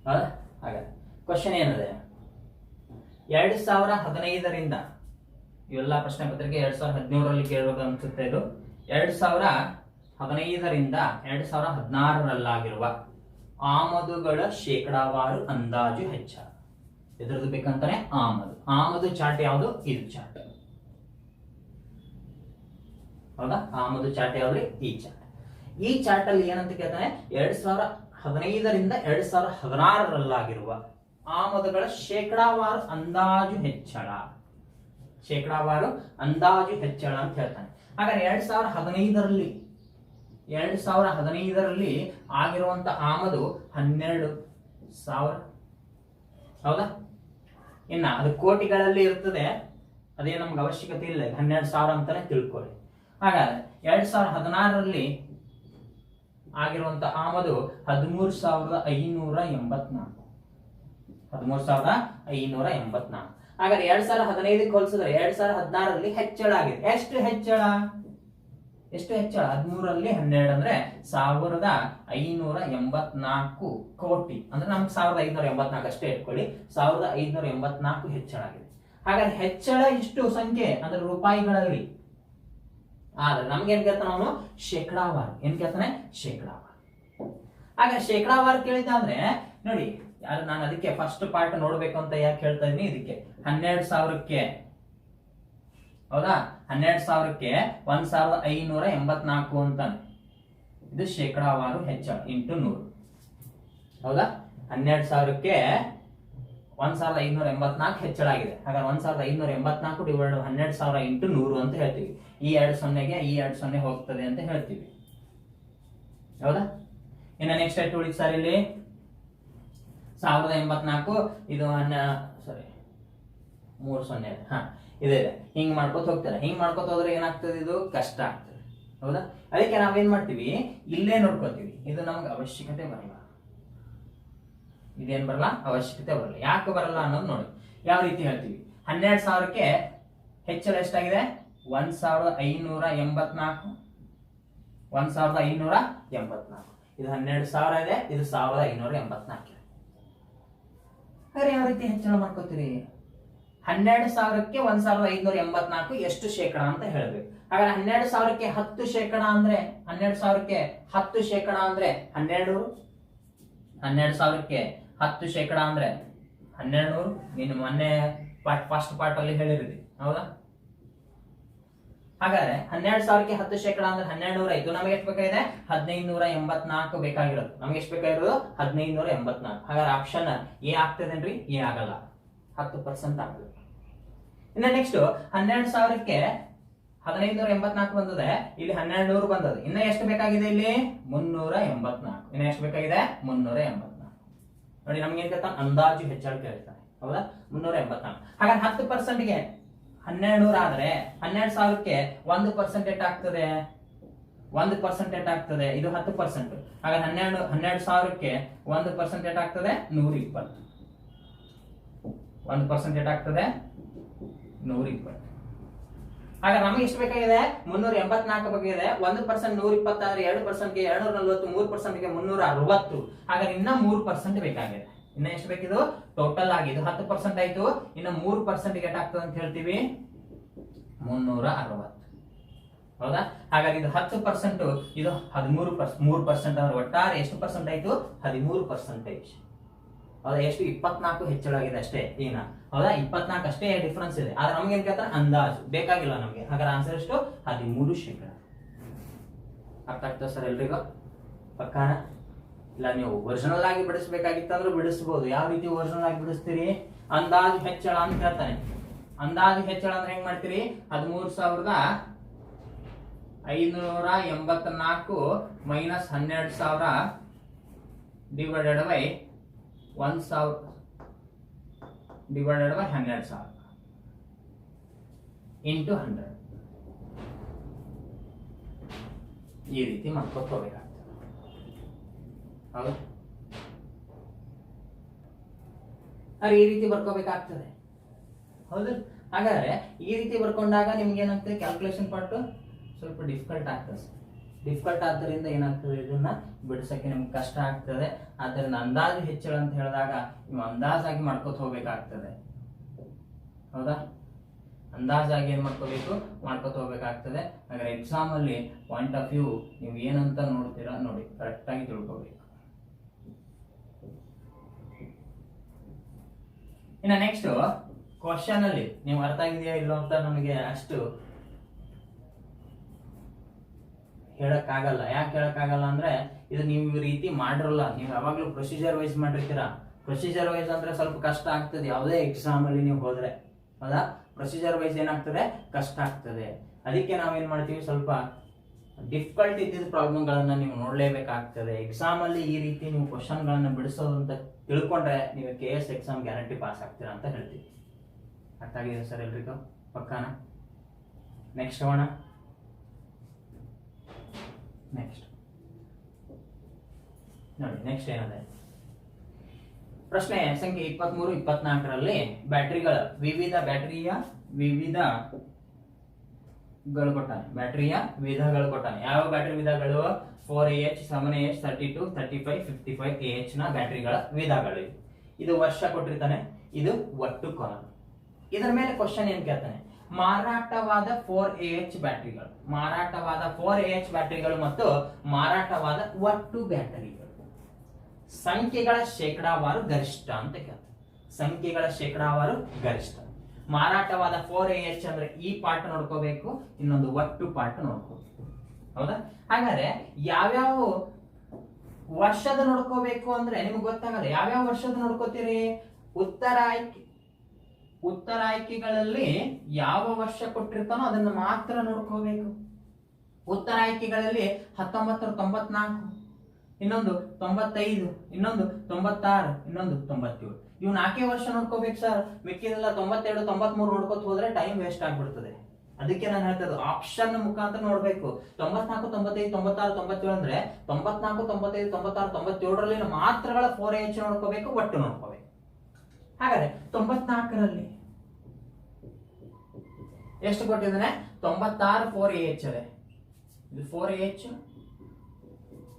ಆದರೆ ಹಾಗಾದ್ರೆ ಕ್ವಶನ್ ಏನಿದೆ? 2015ರಿಂದ ಇವೆಲ್ಲ ಪ್ರಶ್ನೆ ಪತ್ರಿಕೆ 2017ರಲ್ಲಿ ಕೇಳೋದು ಅನ್ಸುತ್ತೆ. ಇದು 2015ರಿಂದ 2016ರಲ್ಲಾಗಿರುವ ಆಮದುಗಳ ಶೇಕಡಾವಾರು ಅಂದಾಜು ಹೆಚ್ಚಳ. ಎದುರದು ಬೇಕಂತಾನೆ ಆಮದು ಚಾರ್ಟ್ ಯಾವುದು? ಇದು ಚಾರ್ಟ್, ಹೌದಾ? ಆಮದು ಚಾರ್ಟ್ ಯಾವ್ದ್ರಿ? ಈ ಚಾರ್ಟ್. ಈ ಚಾರ್ಟ್ ಅಲ್ಲಿ ಏನಂತ ಕೇಳ್ತಾನೆ? 2015ರಿಂದ 2016ರಲ್ಲಾಗಿರುವ ಆಮದುಗಳ ಶೇಕಡಾವಾರು ಅಂದಾಜು ಹೆಚ್ಚಳ. ಶೇಕಡಾವಾರು ಅಂದಾಜು ಹೆಚ್ಚಳ ಅಂತ ಹೇಳ್ತಾನೆ. ಹಾಗಾದ್ರೆ 2015ರಲ್ಲಿ ಆಗಿರುವಂತ ಆಮದು 12,000, ಹೌದಾ? ಇನ್ನ ಅದು ಕೋಟಿಗಳಲ್ಲಿ ಇರ್ತದೆ, ಅದೇ ನಮ್ಗೆ ಅವಶ್ಯಕತೆ ಇಲ್ಲ. 12,000 ಅಂತಾನೆ ತಿಳ್ಕೊಳ್ಳಿ. ಹಾಗಾದ್ರೆ 2016ರಲ್ಲಿ ಆಗಿರುವಂತ ಆಮದು 13,584. 13,584. ಹಾಗಾದ್ರೆ 2015ಕ್ಕೆ ಹೋಲಿಸಿದ್ರೆ 2016ರಲ್ಲಿ ಹೆಚ್ಚಳ ಆಗಿದೆ. ಎಷ್ಟು ಹೆಚ್ಚಳ? 13ರಲ್ಲಿ 12 ಅಂದ್ರೆ 1,584 ಕೋಟಿ. ಅಂದ್ರೆ ನಮ್ಗೆ 1,584 ಅಷ್ಟೇ ಇಟ್ಕೊಳ್ಳಿ. 1,584 ಹೆಚ್ಚಳ ಆಗಿದೆ. ಹಾಗಾದ್ರೆ ಹೆಚ್ಚಳ ಇಷ್ಟು ಸಂಖ್ಯೆ ಅಂದ್ರೆ ರೂಪಾಯಿಗಳಲ್ಲಿ. ಆದ್ರೆ ನಮ್ಗೆ ಏನ್ ಕೇಳ್ತಾನೆ ಅವನು? ಶೇಕಡಾವಾರು. ಏನ್ ಕೇಳ್ತಾನೆ? ಶೇಕಡಾವಾರು. ಹಾಗಾದ್ರೆ ಶೇಕಡಾವಾರು ಕೇಳಿದ ಅಂದ್ರೆ ನೋಡಿ, ಯಾರು ನಾನು ಅದಕ್ಕೆ ಫಸ್ಟ್ ಪಾರ್ಟ್ ನೋಡ್ಬೇಕು ಅಂತ ಯಾಕೆ ಹೇಳ್ತಾ ಇದೀನಿ? ಇದಕ್ಕೆ 12,000ಕ್ಕೆ ಹೌದಾ? 12,000ಕ್ಕೆ 1,584 ಅಂತಾನೆ. ಇದು ಶೇಕಡಾವಾರು ಹೆಚ್ಚಳ ಇಂಟು 100. ಹೌದಾ? 12,000ಕ್ಕೆ 1,584 ಹೆಚ್ಚಳ ಆಗಿದೆ. ಹಾಗಾದ್ರೆ 1,584 ಡಿವೈಡ್ 12,000 ಇಂಟು 100 ಅಂತ ಹೇಳ್ತೀವಿ. ಈ 2 ಈ 2 ಹೋಗ್ತದೆ ಅಂತ ಹೇಳ್ತೀವಿ. ಹೌದಾ? ಇನ್ನು ನೆಕ್ಸ್ಟ್ ಎಷ್ಟು ಉಳಿತು ಸರ್ ಇಲ್ಲಿ? 1084. ಇದು ಸಾರಿ 30. ಇದೆ ಹಿಂಗ್ ಮಾಡ್ಕೊತ ಹೋಗ್ತಾರೆ. ಹಿಂಗ್ ಮಾಡ್ಕೊತ ಹೋದ್ರೆ ಏನಾಗ್ತದೆ? ಇದು ಕಷ್ಟ ಆಗ್ತದೆ. ಹೌದಾ? ಅದಕ್ಕೆ ನಾವೇನ್ ಮಾಡ್ತೀವಿ, ಇಲ್ಲೇ ನೋಡ್ಕೋತೀವಿ. ಇದು ನಮ್ಗೆ ಅವಶ್ಯಕತೆ ಬರಲ್ಲ. ಇದೇನ್ ಬರಲ್ಲ? ಅವಶ್ಯಕತೆ ಬರಲ್ಲ. ಯಾಕೆ ಬರಲ್ಲ ಅನ್ನೋದು ನೋಡಿ. ಯಾವ ರೀತಿ ಹೇಳ್ತೀವಿ? 12,000ಕ್ಕೆ ಹೆಚ್ಚಳ ಎಷ್ಟಾಗಿದೆ? 1,584. 1,584. ಇದು 12,000 ಇದೆ, ಇದು 1,584. ಯಾವ ರೀತಿ ಹೆಚ್ಚಳ ಮಾಡ್ಕೋತೀರಿ? 12,000ಕ್ಕೆ 1,584 ಎಷ್ಟು ಶೇಕಡ ಅಂತ ಹೇಳ್ಬೇಕು. ಹಾಗಾದ್ರೆ 12,000ಕ್ಕೆ 10% ಅಂದ್ರೆ 12,000ಕ್ಕೆ 10% ಅಂದ್ರೆ 1200. 12,000ಕ್ಕೆ 10% ಅಂದ್ರೆ 1200. ನೀನು ಮೊನ್ನೆ ಫಸ್ಟ್ ಪಾರ್ಟ್ ಅಲ್ಲಿ ಹೇಳಿರಿ. ಹೌದಾ? ಹಾಗಾದ್ರೆ 12,000ಕ್ಕೆ 10% ಅಂದ್ರೆ 1200 ಆಯ್ತು. ನಮಗೆ ಎಷ್ಟು ಬೇಕಾಗಿದೆ? 1584 ಬೇಕಾಗಿರೋದು. ನಮ್ಗೆ ಎಷ್ಟು ಬೇಕಾಗಿರೋದು? 1584. ಹಾಗಾದ್ರೆ ಆಪ್ಷನ್ ಎ ಆಗ್ತದೇನ್ರಿ? ಎ ಆಗಲ್ಲ. 10% ಆಗ್ತದೆ. ಇನ್ನು ನೆಕ್ಸ್ಟ್ 12,000ಕ್ಕೆ 1584 ಬಂದದೆ, ಇಲ್ಲಿ 1200 ಬಂದದೆ. ಇನ್ನ ಎಷ್ಟು ಬೇಕಾಗಿದೆ? ಇಲ್ಲಿ 384. ಇನ್ನ ಎಷ್ಟು ಬೇಕಾಗಿದೆ? 384. ನೋಡಿ, ನಮ್ಗೆ ಏನ್ ಕೇಳ್ತಾನೆ? ಅಂದಾಜು ಹೆಚ್ಚಳ ಕೇಳ್ತಾನೆ. ಹೌದಾ? 384. ಹಾಗಾದ್ರೆ 10%ಗೆ 1200 ಆದ್ರೆ 12,000ಕ್ಕೆ 1% ಎಷ್ಟಾಗ್ತದೆ? 1% ಎಷ್ಟಾಗ್ತದೆ? ಇದು 10%. ಹಾಗಾದ್ರೆ 12,000ಕ್ಕೆ 1% ಎಷ್ಟಾಗ್ತದೆ? 120. 1% ಎಷ್ಟಾಗ್ತದೆ? 120. ಹಾಗಾದ್ರೆ ನಮಗೆ ಎಷ್ಟು ಬೇಕಾಗಿದೆ? 384 ಬೇಕಾಗಿದೆ. 1% 120 ಆದ್ರೆ 2%ಗೆ 240, 3%ಗೆ 360. ಹಾಗಾದ್ರೆ ಇನ್ನ 3% ಬೇಕಾಗಿದೆ. ಇನ್ನ ಎಷ್ಟು ಬೇಕಿದು? ಟೋಟಲ್ ಆಗಿ ಇದು 10% ಆಯ್ತು. ಇನ್ನು 3% ಎಷ್ಟಾಗ್ತದೆ ಅಂತ ಹೇಳ್ತೀವಿ? 360. ಹೌದಾ? ಹಾಗಾಗಿ ಇದು 10%, ಇದು 13%. ಅಂದ್ರೆ ಒಟ್ಟಾರೆ ಎಷ್ಟು ಪರ್ಸೆಂಟ್ ಆಯ್ತು? 13%. ಹೌದಾ? ಎಷ್ಟು? 24 ಹೆಚ್ಚಳ ಆಗಿದೆ ಅಷ್ಟೇ. ಈಗ ಹೌದಾ? 24 ಅಷ್ಟೇ ಡಿಫ್ರೆನ್ಸ್ ಇದೆ. ಆದ್ರೆ ನಮ್ಗೆ ಏನ್ ಕೇಳ್ತಾರೆ? ಅಂದಾಜು ಬೇಕಾಗಿಲ್ಲ ನಮ್ಗೆ. ಹಾಗಾದ್ರೆ ಆನ್ಸರ್ ಎಷ್ಟು? 13%. ಅರ್ಥ ಆಗ್ತದೆ ಸರ್ ಎಲ್ರಿಗೂ? ಪಕ್ಕಾನ? ಇಲ್ಲ ನೀವು ಒರಿಜಿನಲ್ ಆಗಿ ಬಿಡಿಸ್ಬೇಕಾಗಿತ್ತಂದ್ರೆ ಬಿಡಿಸಬಹುದು. ಯಾವ ರೀತಿ ಒರಿಜಿನಲ್ ಆಗಿ ಬಿಡಿಸ್ತೀರಿ? ಅಂದಾಜು ಹೆಚ್ಚಳ ಅಂತ ಹೇಳ್ತಾನೆ. ಅಂದಾಜು ಹೆಚ್ಚಳ ಅಂದ್ರೆ ಹೆಂಗ್ ಮಾಡ್ತೀರಿ? 13,584 minus 12,000 divided by 1,000 divided by 12,000 into 100. ಈ ರೀತಿ ಮಾಡ್ಕೊಳ್ಬೇಕಾಗ್ತದೆ. ಹೌದು? ಈ ರೀತಿ ಬರ್ಕೋಬೇಕಾಗ್ತದೆ. ಹೌದು? ಹಾಗಾದ್ರೆ ಈ ರೀತಿ ಬರ್ಕೊಂಡಾಗ ನಿಮ್ಗೆ ಏನಾಗ್ತದೆ? ಕ್ಯಾಲ್ಕುಲೇಷನ್ ಪಾರ್ಟ್ ಸ್ವಲ್ಪ ಡಿಫಿಕಲ್ಟ್ ಆಗ್ತದೆ. ಡಿಫಿಕಲ್ಟ್ ಆದ್ದರಿಂದ ಏನಾಗ್ತದೆ? ಇದನ್ನ ಬಿಡಿಸಕ್ಕೆ ನಿಮ್ಗೆ ಕಷ್ಟ ಆಗ್ತದೆ. ಆದ್ದರಿಂದ ಅಂದಾಜು ಹೆಚ್ಚಳ ಅಂತ ಹೇಳಿದಾಗ ನೀವು ಅಂದಾಜಾಗಿ ಮಾಡ್ಕೋತ ಹೋಗ್ಬೇಕಾಗ್ತದೆ. ಹೌದಾ? ಅಂದಾಜಾಗಿ ಏನ್ ಮಾಡ್ಕೋಬೇಕು? ಮಾಡ್ಕೋತ ಹೋಗ್ಬೇಕಾಗ್ತದೆ. ಹಾಗಾದ್ರೆ ಎಕ್ಸಾಮ್ ಅಲ್ಲಿ ಪಾಯಿಂಟ್ ಆಫ್ ವ್ಯೂ ನೀವು ಏನಂತ ನೋಡ್ತೀರಾ ನೋಡಿ, ಕರೆಕ್ಟ್ ಆಗಿ ತಿಳ್ಕೋಬೇಕು. ಇನ್ನು ನೆಕ್ಸ್ಟ್ ಕ್ವಶನ್ ಅಲ್ಲಿ ನೀವು ಅರ್ಥ ಆಗಿದೆಯಾ ಇಲ್ಲ ಅಂತ ನಮಗೆ ಅಷ್ಟು ಹೇಳಕ್ಕಾಗಲ್ಲ. ಯಾಕೆ ಹೇಳಕ್ಕಾಗಲ್ಲ ಅಂದ್ರೆ ಇದು ನೀವು ಈ ರೀತಿ ಮಾಡಿರಲ್ಲ. ನೀವು ಯಾವಾಗ್ಲೂ ಪ್ರೊಸೀಜರ್ ವೈಸ್ ಮಾಡಿರ್ತೀರಾ. ಪ್ರೊಸೀಜರ್ ವೈಸ್ ಅಂದ್ರೆ ಸ್ವಲ್ಪ ಕಷ್ಟ ಆಗ್ತದೆ ಯಾವುದೇ ಎಕ್ಸಾಮ್ ಅಲ್ಲಿ ನೀವು ಹೋದ್ರೆ. ಹೌದಾ? ಪ್ರೊಸೀಜರ್ ವೈಸ್ ಏನಾಗ್ತದೆ? ಕಷ್ಟ ಆಗ್ತದೆ. ಅದಕ್ಕೆ ನಾವೇನ್ ಮಾಡ್ತೀವಿ? ಸ್ವಲ್ಪ ಡಿಫಿಕಲ್ಟ್ ಇದ್ದಿದ್ದ ಪ್ರಾಬ್ಲಮ್ ಗಳನ್ನ ನೀವು ನೋಡ್ಲೇಬೇಕಾಗ್ತದೆ. ಎಕ್ಸಾಮ್ ಅಲ್ಲಿ ಈ ರೀತಿ ನೀವು ಕ್ವಶನ್ ಗಳನ್ನ ಬಿಡಿಸೋದು ಅಂತ ತಿಳ್ಕೊಂಡ್ರೆ ನೀವು KS ಎಕ್ಸಾಮ್ ಗ್ಯಾರಂಟಿ ಪಾಸ್ ಆಗ್ತೀರಾ ಅಂತ ಹೇಳ್ತೀವಿ. ಅರ್ಥ ಆಗಿದೆ ಸರ್ ಎಲ್ರಿಗೂ? ಪಕ್ಕಾನ? ನೆಕ್ಸ್ಟ್ ಹೋಗೋಣ. ನೆಕ್ಸ್ಟ್ ನೋಡಿ, ನೆಕ್ಸ್ಟ್ ಏನದೆ? ಪ್ರಶ್ನೆ ಸಂಖ್ಯೆ 23, 24ರಲ್ಲಿ ಬ್ಯಾಟರಿಗಳ ಬ್ಯಾಟರಿಯ ವಿಧಗಳು ಕೊಟ್ಟಾನೆ. ಯಾವ ಬ್ಯಾಟರಿ ವಿಧಗಳು? 4AH, 7AH, 32, 35, 55AH ನ ಬ್ಯಾಟರಿಗಳ ವಿಧಗಳು. ಇದು ವರ್ಷ ಕೊಟ್ಟಿರ್ತಾನೆ. ಇದು ಒಟ್ಟು ಕಾಲಮ್. ಇದರ ಮೇಲೆ ಕ್ವಶನ್ ಏನ್ ಕೇಳ್ತಾನೆ? ಮಾರಾಟವಾದ 4AH ಬ್ಯಾಟರಿಗಳು ಮತ್ತು ಮಾರಾಟವಾದ ಒಟ್ಟು ಬ್ಯಾಟರಿಗಳು ಸಂಖ್ಯೆಗಳ ಶೇಕಡಾವಾರು ಗರಿಷ್ಠ ಅಂತ ಕೇಳ್ತಾರೆ. ಸಂಖ್ಯೆಗಳ ಶೇಕಡಾವಾರು ಗರಿಷ್ಠ. ಮಾರಾಟವಾದ 4AH ಅಂದ್ರೆ ಈ ಪಾರ್ಟ್ ನೋಡ್ಕೋಬೇಕು, ಇನ್ನೊಂದು ಒಟ್ಟು ಪಾರ್ಟ್ ನೋಡ್ಕೋಬೇಕು. ಹೌದಾ? ಹಾಗಾದ್ರೆ ಯಾವ್ಯಾವ ವರ್ಷದ ನೋಡ್ಕೋಬೇಕು ಅಂದ್ರೆ ನಿಮ್ಗೆ ಗೊತ್ತಾಗಲ್ಲ. ಯಾವ್ಯಾವ ವರ್ಷದ ನೋಡ್ಕೋತೀರಿ? ಉತ್ತರ ಆಯ್ಕೆಗಳಲ್ಲಿ ಯಾವ ವರ್ಷ ಕೊಟ್ಟಿರ್ತಾನೋ ಅದನ್ನ ಮಾತ್ರ ನೋಡ್ಕೋಬೇಕು. ಉತ್ತರ ಆಯ್ಕೆಗಳಲ್ಲಿ 1994, ಇನ್ನೊಂದು 95, ಇನ್ನೊಂದು 96, ಇನ್ನೊಂದು 97. ಇವ್ 4 ವರ್ಷ ನೋಡ್ಕೋಬೇಕು ಸರ್. ಮಿಕ್ಕಿದೆಲ್ಲ 92, 93 ನೋಡ್ಕೋತ ಹೋದ್ರೆ ಟೈಮ್ ವೇಸ್ಟ್ ಆಗ್ಬಿಡ್ತದೆ. ಅದಕ್ಕೆ ನಾನು ಹೇಳ್ತದ್ದು ಆಪ್ಷನ್ ಮುಖಾಂತರ ನೋಡ್ಬೇಕು. 94, 95, 96, 97 ಅಂದ್ರೆ 94, 95, 96, 97ರಲ್ಲಿ ಮಾತ್ರಗಳ 4AH ನೋಡ್ಕೋಬೇಕು, ಒಟ್ಟು ನೋಡ್ಕೋಬೇಕು. ಹಾಗಾದ್ರೆ 94ರಲ್ಲಿ ಎಷ್ಟು ಕೊಟ್ಟಿದ್ದಾನೆ? 96 4AH ಇದೆ. ಇದು 4AH,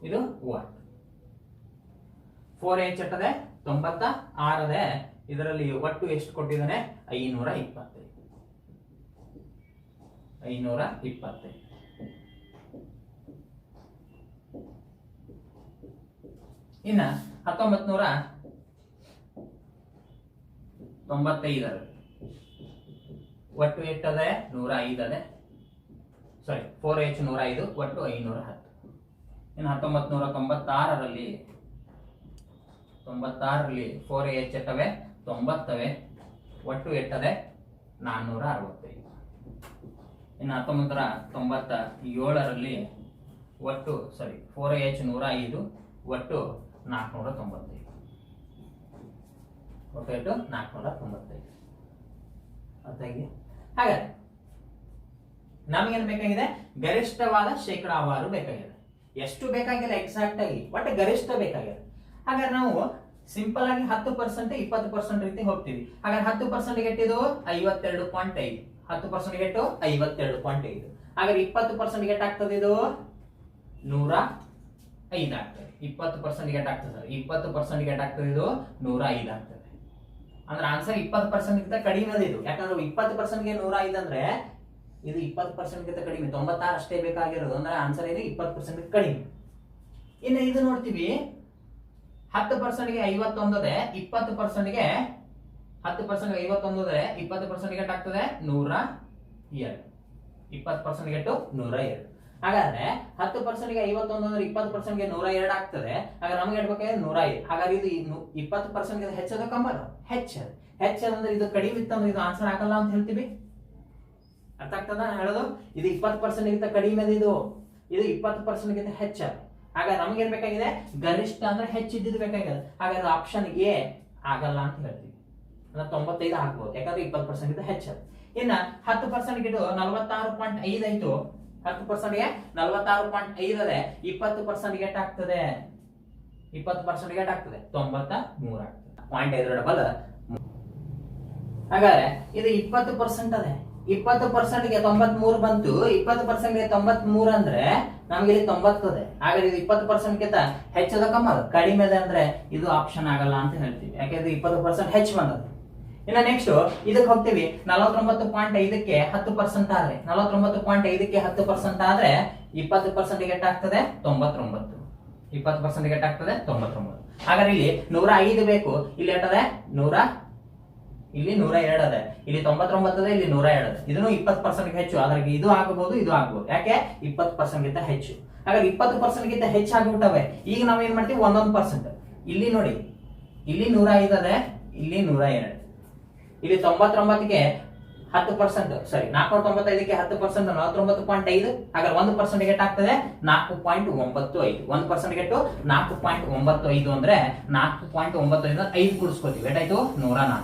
ಇದು ಒಟ್ಟು 4AH ಇರ್ತದೆ. 96 ಇದೆ. ಇದರಲ್ಲಿ ಒಟ್ಟು ಎಷ್ಟು ಕೊಟ್ಟಿದ್ದಾನೆ? 525. 525. ಇನ್ನ 1995 ಒಟ್ಟು ಎಷ್ಟದೆ? 105 ಅದೆ. ಸಾರಿ, 4AH 105, ಒಟ್ಟು 510. ಇನ್ನು 1996ರಲ್ಲಿ 4AH ಎಟ್ಟವೆ? 90, ಒಟ್ಟು ಎಟ್ಟದೆ? 465. ಇನ್ನು 1997ರಲ್ಲಿ ಒಟ್ಟು 4AH 105, ಒಟ್ಟು 495. ಒಟ್ಟು ಎಷ್ಟು? 495. ಅರ್ಥ ಆಗಿ? ಹಾಗಾದ್ರೆ ನಮಗೇನು ಬೇಕಾಗಿದೆ? ಗರಿಷ್ಠವಾದ ಶೇಕಡಾವಾರು ಬೇಕಾಗಿದೆ. ಎಷ್ಟು ಬೇಕಾಗಿಲ್ಲ ಎಕ್ಸಾಕ್ಟ್ ಆಗಿ, ಬಟ್ ಗರಿಷ್ಠ ಬೇಕಾಗಿದೆ. ಹಾಗಾದ್ರೆ ನಾವು ಸಿಂಪಲ್ ಆಗಿ 10%, 20% ರೀತಿ ಹೋಗ್ತೀವಿ. ಹಾಗಾದ್ರೆ 10% ಎಟ್ಟಿದು 52.5. 10% ಎಟ್ಟು 52.5. ಹಾಗಾದ್ರೆ 20% ಎಷ್ಟಾಗ್ತದೆ? ಇದು 105 ಆಗ್ತದೆ. 20% ಎಷ್ಟಾಗ್ತದೆ? 20% ಎಷ್ಟಾಗ್ತದೆ? ಇದು 105 ಆಗ್ತದೆ. ಅಂದ್ರೆ ಆನ್ಸರ್ 20% ಗಿಂತ ಕಡಿಮೆ ಅದು. ಇದು ಯಾಕಂದ್ರೆ 20% ಗೆ 105 ಅಂದ್ರೆ ಇದು 20% ಗಿಂತ ಕಡಿಮೆ. 96 ಅಷ್ಟೇ ಬೇಕಾಗಿರೋದು. ಅಂದ್ರೆ ಆನ್ಸರ್ ಇದೆ 20% ಕಡಿಮೆ. ಇನ್ನು ಇದು ನೋಡ್ತೀವಿ, 10% ಗೆ 51 ಇದೆ. 20% ಗೆ 10% 51 ಇದೆ. 20% ಗೆ ಎಷ್ಟಾಗ್ತದೆ? 102. 20% ಗೆ ಎಷ್ಟು? 102. ಹಾಗಾದ್ರೆ 10% ಗೆ 51 ಅಂದ್ರೆ 20% ಗೆ 102 ಆಗ್ತದೆ. ಹಾಗಾದ್ರೆ ನಮ್ಗೆ ಹೇಳ್ಬೇಕಾದ್ರೆ 105. ಹಾಗಾದ್ರೆ ಇದು 20% ಗೆ ಹೆಚ್ಚದ ಕಮ್ಮದ? ಹೆಚ್ಚಂದ್ರೆ ಇದು ಕಡಿಮೆ ಇತ್ತಂದ್ರೆ ಇದು ಆನ್ಸರ್ ಆಗಲ್ಲ ಅಂತ ಹೇಳ್ತೀವಿ. ಅರ್ಥ ಆಗ್ತದ ಹೇಳೋದು? ಇದು 20% ಗಿಂತ ಕಡಿಮೆ ಇದೆ. ಇದು 20% ಗಿಂತ ಹೆಚ್ಚ. ಹಾಗಾದ್ರೆ ನಮ್ಗೆ ಏನ್ ಬೇಕಾಗಿದೆ? ಗರಿಷ್ಠ ಅಂದ್ರೆ ಹೆಚ್ಚಿದ್ದು ಬೇಕಾಗಿದೆ. ಹಾಗಾದ್ರೆ ಆಪ್ಷನ್ ಎ ಆಗಲ್ಲ ಅಂತ ಹೇಳ್ತೀವಿ. ಅಂದ್ರೆ 95 ಆಗ್ಬೋದು, ಯಾಕಂದ್ರೆ 20% ಗಿಂತ ಹೆಚ್ಚ. ಇನ್ನ 10% ಗೆ 46.5 ಆಯ್ತು. 10% ಗೆ 46.5 ಇದೆ. 20% ಗೆ ಎಷ್ಟಾಗ್ತದೆ? 20% ಗೆ ಎಷ್ಟಾಗ್ತದೆ? 93 ಆಗ್ತದೆ. 0.5 ಡಬಲ್. ಹಾಗಾದ್ರೆ ಇದು 20% ಅದೇ. 20% ಗೆ 93 ಬಂತು. 20% ಗೆ 93 ಅಂದ್ರೆ ನಮ್ಗೆ ಇಲ್ಲಿ 90 ಇದೆ. ಹಾಗಾದ್ರೆ ಇದು 20% ಗಿಂತ ಹೆಚ್ಚದ ಕಮ್ಮದ? ಕಡಿಮೆ ಇದೆ. ಅಂದ್ರೆ ಇದು ಆಪ್ಷನ್ ಆಗಲ್ಲ ಅಂತ ಹೇಳ್ತೀವಿ. ಯಾಕೆಂದ್ರೆ 20% ಹೆಚ್ಚು ಬಂದದ. ಇನ್ನು ನೆಕ್ಸ್ಟ್ ಇದಕ್ಕೆ ಹೋಗ್ತೀವಿ. 49.5ಕ್ಕೆ 10% ಆದ್ರೆ 49.5ಕ್ಕೆ 10% ಆದ್ರೆ 20% ಗೆ ಎಷ್ಟಾಗ್ತದೆ? 99. 20% ಗೆ ಎಷ್ಟಾಗ್ತದೆ? 99. ಹಾಗಾದ್ರೆ ಇಲ್ಲಿ 105 ಬೇಕು. ಇಲ್ಲಿ ಎಷ್ಟದೆ? ಇಲ್ಲಿ 102 ಇದೆ. ಇಲ್ಲಿ 99 ಇದೆ. ಇಲ್ಲಿ 102 ಇದೆ. ಇದನ್ನು 20% ಗೆ ಹೆಚ್ಚು. ಅದ್ರಾಗ ಇದು ಆಗಬಹುದು, ಇದು ಆಗಬಹುದು. ಯಾಕೆ? 20% ಗಿಂತ ಹೆಚ್ಚು. ಹಾಗಾದ್ರೆ 20% ಗಿಂತ ಹೆಚ್ಚು ಆಗಿಬಿಟ್ಟವೆ. ಈಗ ನಾವ್ ಏನ್ ಮಾಡ್ತೀವಿ? 1%. ಇಲ್ಲಿ ನೋಡಿ, ಇಲ್ಲಿ 105 ಇದೆ. ಇಲ್ಲಿ 102. ಇಲ್ಲಿ 99ಗೆ 10%, ಸಾರಿ 495ಕ್ಕೆ 10%, 49.5. ಹಾಗಾದ್ರೆ 1% ಗೆ ಎಷ್ಟಾಗ್ತದೆ? 4.95. 1% ಗೆ 4.95 ಅಂದ್ರೆ 4.95 5 ಕೂಡಿಸ್ಕೊತೀವಿ. ಎಷ್ಟಾಯ್ತು? 104.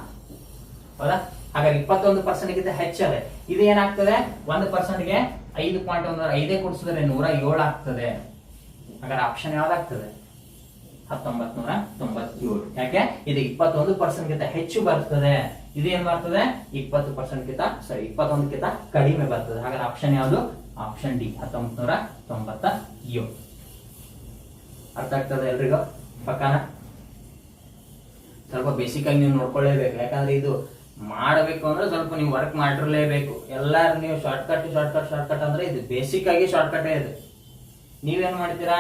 ಹೌದಾ? ಹಾಗಾದ್ರೆ 21% ಗಿಂತ ಹೆಚ್ಚದೆ. ಇದು ಏನಾಗ್ತದೆ? 1% ಗೆ 5.1 5 ಕೂಡಿಸಿದ್ರೆ 107 ಆಗ್ತದೆ. ಹಾಗಾದ್ರೆ ಆಪ್ಷನ್ ಯಾವ್ದಾಗ್ತದೆ? 1997. ಯಾಕೆ? ಇದು 21% ಗಿಂತ ಹೆಚ್ಚು ಬರ್ತದೆ. ಇದು ಏನ್ ಬರ್ತದೆ? 20% ಗಿಂತ 21 ಗಿಂತ ಕಡಿಮೆ ಬರ್ತದೆ. ಹಾಗಾದ್ರೆ ಆಪ್ಷನ್ ಯಾವುದು? Option D, 1997. ಅರ್ಥ ಆಗ್ತದೆ ಎಲ್ರಿಗೂ? ಪಕ್ಕನ ಸ್ವಲ್ಪ ಬೇಸಿಕ್ ಆಗಿ ನೀವು ನೋಡ್ಕೊಳ್ಳೇಬೇಕು. ಯಾಕಂದ್ರೆ ಇದು ಮಾಡಬೇಕು ಅಂದ್ರೆ ಸ್ವಲ್ಪ ನೀವು ವರ್ಕ್ ಮಾಡಿರಲೇಬೇಕು. ಎಲ್ಲಾರು ನೀವು ಶಾರ್ಟ್ಕಟ್ ಅಂದ್ರೆ ಇದು ಬೇಸಿಕ್ ಆಗಿ ಶಾರ್ಟ್ಕಟ್ ಇದೆ. ನೀವೇನ್ ಮಾಡ್ತೀರಾ?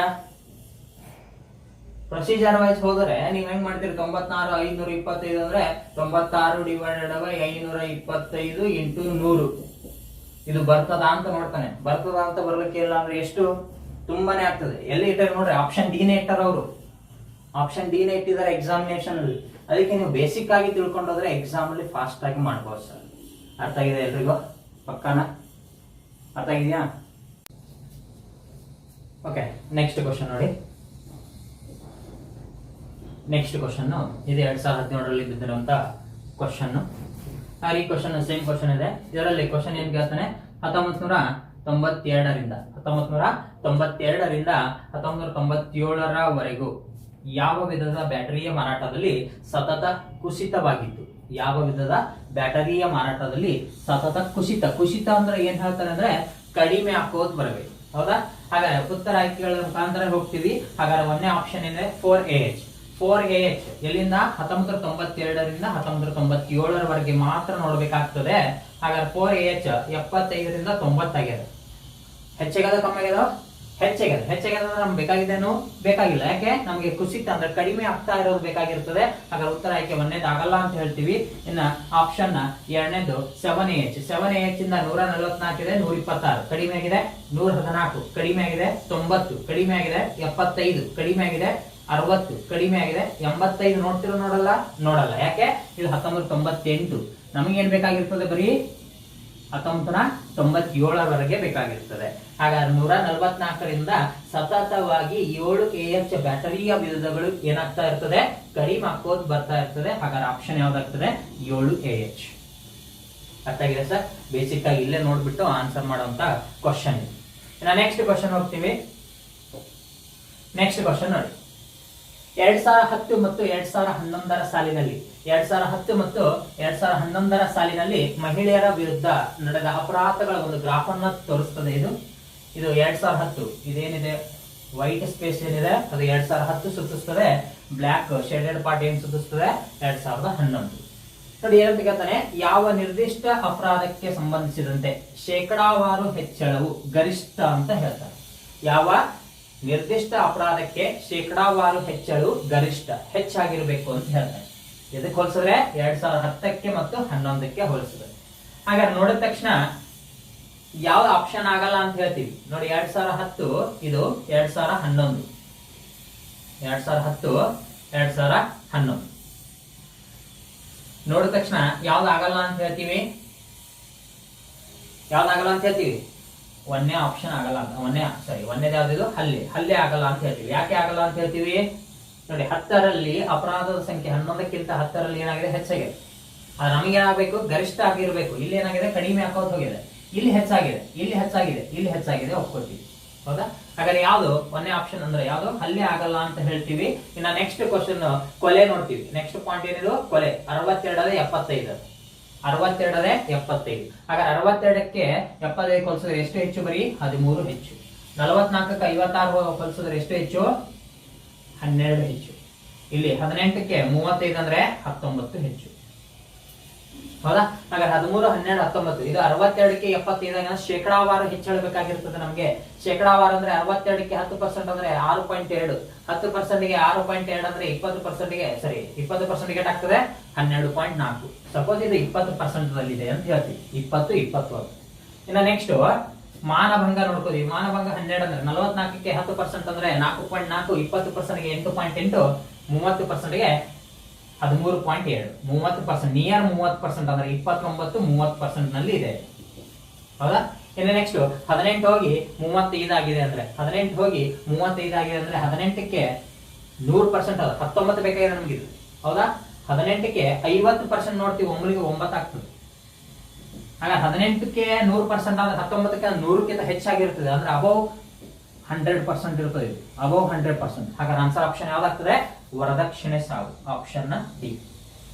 ಪ್ರೊಸೀಜರ್ ವೈಸ್ ಹೋದರೆ ನೀವ್ ಹೆಂಗ್ ಮಾಡ್ತೀರಿ, 96,525 ಅಂದ್ರೆ 96 ಡಿವೈಡೆಡ್ ಬೈ 525 ಇಂಟು 100 ಇದು ಬರ್ತದ ಅಂತ ನೋಡ್ತಾನೆ. ಬರ್ತದ ಅಂತ ಬರ್ಲಿಕ್ಕೆ ಇಲ್ಲ ಅಂದ್ರೆ ಎಷ್ಟು ತುಂಬಾನೇ ಆಗ್ತದೆ. ಎಲ್ಲಿ ಇಟ್ಟಾರೆ ನೋಡ್ರಿ, ಆಪ್ಷನ್ ಡಿ ನೇ ಇಟ್ಟಾರ ಅವರು. ಆಪ್ಷನ್ ಡಿ ನೇ ಇಟ್ಟಿದ್ದಾರೆ ಎಕ್ಸಾಮಿನೇಷನ್ ಅಲ್ಲಿ. ಅದಕ್ಕೆ ನೀವು ಬೇಸಿಕ್ ಆಗಿ ತಿಳ್ಕೊಂಡೋದ್ರೆ ಎಕ್ಸಾಮ್ ಅಲ್ಲಿ ಫಾಸ್ಟ್ ಆಗಿ ಮಾಡ್ಬೋದು ಸರ್. ಅರ್ಥ ಆಗಿದೆ ಎಲ್ರಿಗೂ? ಪಕ್ಕಾನ ಅರ್ಥ ಆಗಿದೆಯಾ? ಓಕೆ, ನೆಕ್ಸ್ಟ್ ಕ್ವಶನ್ ನೋಡಿ. ನೆಕ್ಸ್ಟ್ ಕ್ವಶನ್ ಇದು 2017ರಲ್ಲಿ ಬಿದ್ದಿರುವಂತ ಕ್ವಶನ್. ಈ ಕ್ವಶನ್ ಸೇಮ್ ಕ್ವಶನ್ ಇದೆ. ಇದರಲ್ಲಿ ಕ್ವಶನ್ ಏನ್ ಕೇಳ್ತಾನೆ, 1992ರಿಂದ 1997ರವರೆಗೂ ಯಾವ ವಿಧದ ಬ್ಯಾಟರಿಯ ಮಾರಾಟದಲ್ಲಿ ಸತತ ಕುಸಿತವಾಗಿತ್ತು? ಯಾವ ವಿಧದ ಬ್ಯಾಟರಿಯ ಮಾರಾಟದಲ್ಲಿ ಸತತ ಕುಸಿತ ಅಂದ್ರೆ ಏನ್ ಹೇಳ್ತಾರೆ ಅಂದ್ರೆ ಕಡಿಮೆ ಹಾಕೋದ್ ಬರಬೇಕು. ಹೌದಾ? ಹಾಗಾದ್ರೆ ಉತ್ತರ ಆಯ್ಕೆಗಳ ಮುಖಾಂತರ ಹೋಗ್ತೀವಿ. ಹಾಗಾದ್ರೆ ಒಂದೇ ಆಪ್ಷನ್ ಏನಿದೆ 4AH. 4AH ಎಲ್ಲಿಂದ 1992ರಿಂದ 1997ರವರೆಗೆ ಮಾತ್ರ ನೋಡ್ಬೇಕಾಗ್ತದೆ. ಹಾಗಾದ್ರೆ 4AH 75ರಿಂದ 90 ಆಗ್ಯದ. ಹೆಚ್ಚಾಗ್ಯದ ಕಮ್ಮಿ ಆಗ್ಯದ? ಹೆಚ್ಚಾಗ್ಯದ ನಮ್ಗೆ ಬೇಕಾಗಿದ್ದೇನು? ಬೇಕಾಗಿಲ್ಲ. ಯಾಕೆ? ನಮಗೆ ಕುಸಿತ ಅಂದ್ರೆ ಕಡಿಮೆ ಆಗ್ತಾ ಇರೋದು ಬೇಕಾಗಿರ್ತದೆ. ಹಾಗಾದ್ರೆ ಉತ್ತರ ಆಯ್ಕೆ ಒಂದೇದು ಆಗಲ್ಲ ಅಂತ ಹೇಳ್ತೀವಿ. ಇನ್ನ ಆಪ್ಷನ್ ಎರಡನೇದು 7AH. 7AH ಇಂದ 144 ಇದೆ, 126 ಕಡಿಮೆ ಆಗಿದೆ, 114 ಕಡಿಮೆ ಆಗಿದೆ, 90 ಕಡಿಮೆ ಆಗಿದೆ, 75 ಕಡಿಮೆ ಆಗಿದೆ, 60 ಕಡಿಮೆ ಆಗಿದೆ, 85 ನೋಡಲ್ಲ. ಯಾಕೆ? ಇದು 1998. ನಮಗೇನ್ ಬೇಕಾಗಿರ್ತದೆ? ಬರೀ 1997ರವರೆಗೆ ಬೇಕಾಗಿರ್ತದೆ. ಹಾಗಾದ್ರೆ 144ರಿಂದ ಸತತವಾಗಿ 7AH ಬ್ಯಾಟರಿಯ ವಿಧಗಳು ಏನಾಗ್ತಾ ಇರ್ತದೆ? ಕಡಿಮೆ ಹಾಕೋದ್ ಬರ್ತಾ ಇರ್ತದೆ. ಹಾಗಾದ್ರೆ ಆಪ್ಷನ್ ಯಾವ್ದಾಗ್ತದೆ? 7AH. ಅರ್ಥ ಆಗಿದೆ ಸರ್? ಬೇಸಿಕ್ ಆಗಿ ಇಲ್ಲೇ ನೋಡ್ಬಿಟ್ಟು ಆನ್ಸರ್ ಮಾಡುವಂತ ಕ್ವಶನ್. ಇನ್ನು ನೆಕ್ಸ್ಟ್ ಕ್ವಶನ್ ಹೋಗ್ತೀವಿ. ನೆಕ್ಸ್ಟ್ ಕ್ವಶನ್ ನೋಡಿ. 2010 ಮತ್ತು 2011ರ ಸಾಲಿನಲ್ಲಿ 2010 ಮತ್ತು 2011ರ ಸಾಲಿನಲ್ಲಿ ಮಹಿಳೆಯರ ವಿರುದ್ಧ ನಡೆದ ಅಪರಾಧಗಳ ಒಂದು ಗ್ರಾಫ್ ಅನ್ನ ತೋರಿಸ್ತದೆ. ಇದು 2010. ಇದೇನಿದೆ ವೈಟ್ ಸ್ಪೇಸ್ ಏನಿದೆ ಅದು 2010 ಸೂಚಿಸ್ತದೆ. ಬ್ಲಾಕ್ ಶೇಡೆಡ್ ಪಾರ್ಟ್ ಏನ್ ಸೂಚಿಸ್ತದೆ? 2011. ನೋಡಿ ಏನಂತ ಕೇಳ್ತಾನೆ, ಯಾವ ನಿರ್ದಿಷ್ಟ ಅಪರಾಧಕ್ಕೆ ಸಂಬಂಧಿಸಿದಂತೆ ಶೇಕಡಾವಾರು ಹೆಚ್ಚಳವು ಗರಿಷ್ಠ ಅಂತ ಹೇಳ್ತಾರೆ. ಯಾವ ನಿರ್ದಿಷ್ಟ ಅಪರಾಧಕ್ಕೆ ಶೇಕಡಾವಾರು ಹೆಚ್ಚಳು ಗರಿಷ್ಠ ಹೆಚ್ಚಾಗಿರ್ಬೇಕು ಅಂತ ಹೇಳ್ತಾರೆ. ಇದಕ್ಕೆ ಹೋಲಿಸಿದ್ರೆ 2010ಕ್ಕೆ ಮತ್ತು 2011ಕ್ಕೆ ಹೋಲಿಸಿದ್ರೆ. ಹಾಗಾದ್ರೆ ನೋಡಿದ ತಕ್ಷಣ ಯಾವ್ದು ಆಪ್ಷನ್ ಆಗಲ್ಲ ಅಂತ ಹೇಳ್ತೀವಿ. ನೋಡಿ 2010 ಇದು 2011. 2010 2011 ನೋಡಿದ ತಕ್ಷಣ ಯಾವ್ದು ಆಗಲ್ಲ ಅಂತ ಹೇಳ್ತೀವಿ? ಒಂದೇ ಆಪ್ಷನ್ ಆಗಲ್ಲ ಅಂತ. ಒಂದೇದು ಯಾವ್ದು? ಹಲ್ಲೆ ಆಗಲ್ಲ ಅಂತ ಹೇಳ್ತೀವಿ. ಯಾಕೆ ಆಗಲ್ಲ ಅಂತ ಹೇಳ್ತೀವಿ? ನೋಡಿ 10ರಲ್ಲಿ ಅಪರಾಧದ ಸಂಖ್ಯೆ 11ಕ್ಕಿಂತ 10ರಲ್ಲಿ ಏನಾಗಿದೆ? ಹೆಚ್ಚಾಗಿದೆ. ಅದು ನಮಗೇನಾಗಬೇಕು? ಗರಿಷ್ಠ ಆಗಿರ್ಬೇಕು. ಇಲ್ಲಿ ಏನಾಗಿದೆ? ಕಡಿಮೆ ಹಾಕೋದು ಹೋಗಿದೆ. ಇಲ್ಲಿ ಹೆಚ್ಚಾಗಿದೆ ಒಪ್ಕೊಳ್ತೀವಿ. ಹೌದಾ? ಹಾಗಾದ್ರೆ ಯಾವ್ದು ಒಂದೇ ಆಪ್ಷನ್ ಅಂದ್ರೆ ಯಾವ್ದು? ಹಲ್ಲೆ ಆಗಲ್ಲ ಅಂತ ಹೇಳ್ತೀವಿ. ಇನ್ನ ನೆಕ್ಸ್ಟ್ ಕ್ವಶನ್ ಕೊಲೆ ನೋಡ್ತೀವಿ. ನೆಕ್ಸ್ಟ್ ಪಾಯಿಂಟ್ ಏನಿದು? ಕೊಲೆ. 62 75. 62 75. ಹಾಗಾದ್ರೆ 62ಕ್ಕೆ 75 ಹೋಲಿಸಿದ್ರೆ ಎಷ್ಟು ಹೆಚ್ಚು? ಬರೀ 13 ಹೆಚ್ಚು. 44ಕ್ಕೆ 56 ಹೋಲಿಸಿದ್ರೆ ಎಷ್ಟು ಹೆಚ್ಚು? 12 ಹೆಚ್ಚು. ಇಲ್ಲಿ 18ಕ್ಕೆ 35 ಅಂದ್ರೆ 19 ಹೆಚ್ಚು. ಹೌದಾ? ಹಾಗಾದ್ರೆ 13 12 19 ಇದು 62ಕ್ಕೆ 75 ಶೇಕಡಾವಾರು ಹೆಚ್ಚಳಬೇಕಾಗಿರ್ತದೆ ನಮ್ಗೆ. ಶೇಕಡಾವಾರು ಅಂದ್ರೆ 62ಕ್ಕೆ 10% ಅಂದ್ರೆ 6.2. 10%ಗೆ 6.2 ಅಂದ್ರೆ 20%ಗೆ ಆಗ್ತದೆ 12.4. ಸಪೋಸ್ ಇದು 20% ದಲ್ಲಿದೆ ಅಂತ ಹೇಳ್ತೀವಿ. 20 ಇನ್ನ ನೆಕ್ಸ್ಟ್ ಮಾನಭಂಗ ನೋಡ್ಕೋತೀವಿ. ಮಾನಭಂಗ 12 ಅಂದ್ರೆ 44ಕ್ಕೆ 10% ಅಂದ್ರೆ 4.4. 20%ಗೆ 8.8. 30%ಗೆ 13.7. 30% ನಿಯರ್ 30% ಅಂದ್ರೆ 29 30% ನಲ್ಲಿ ಇದೆ. ಹೌದಾ? ಇನ್ನು ನೆಕ್ಸ್ಟ್ 18 ಹೋಗಿ 35 ಆಗಿದೆ ಅಂದ್ರೆ 18ಕ್ಕೆ 100% ಅದ. 19 ಬೇಕಾಗಿದೆ ನಮ್ಗೆ. ಹೌದಾ? 18ಕ್ಕೆ 50% ನೋಡ್ತೀವಿ. 9 ಆಗ್ತದೆ. ಆಗ 18ಕ್ಕೆ 100% ಆದ್ರೆ 19ಕ್ಕೆ 100ಕ್ಕಿಂತ ಹೆಚ್ಚಾಗಿರ್ತದೆ. ಅಂದ್ರೆ ಅಬೌವ್ 100% ಇರ್ತದೆ. ಅಬೌವ್ 100%. ಹಾಗಾದ್ರೆ ಆನ್ಸರ್ ಆಪ್ಷನ್ ಯಾವ್ದಾಗ್ತದೆ? ವರದಕ್ಷಿಣೆ ಸಾವು. Option D.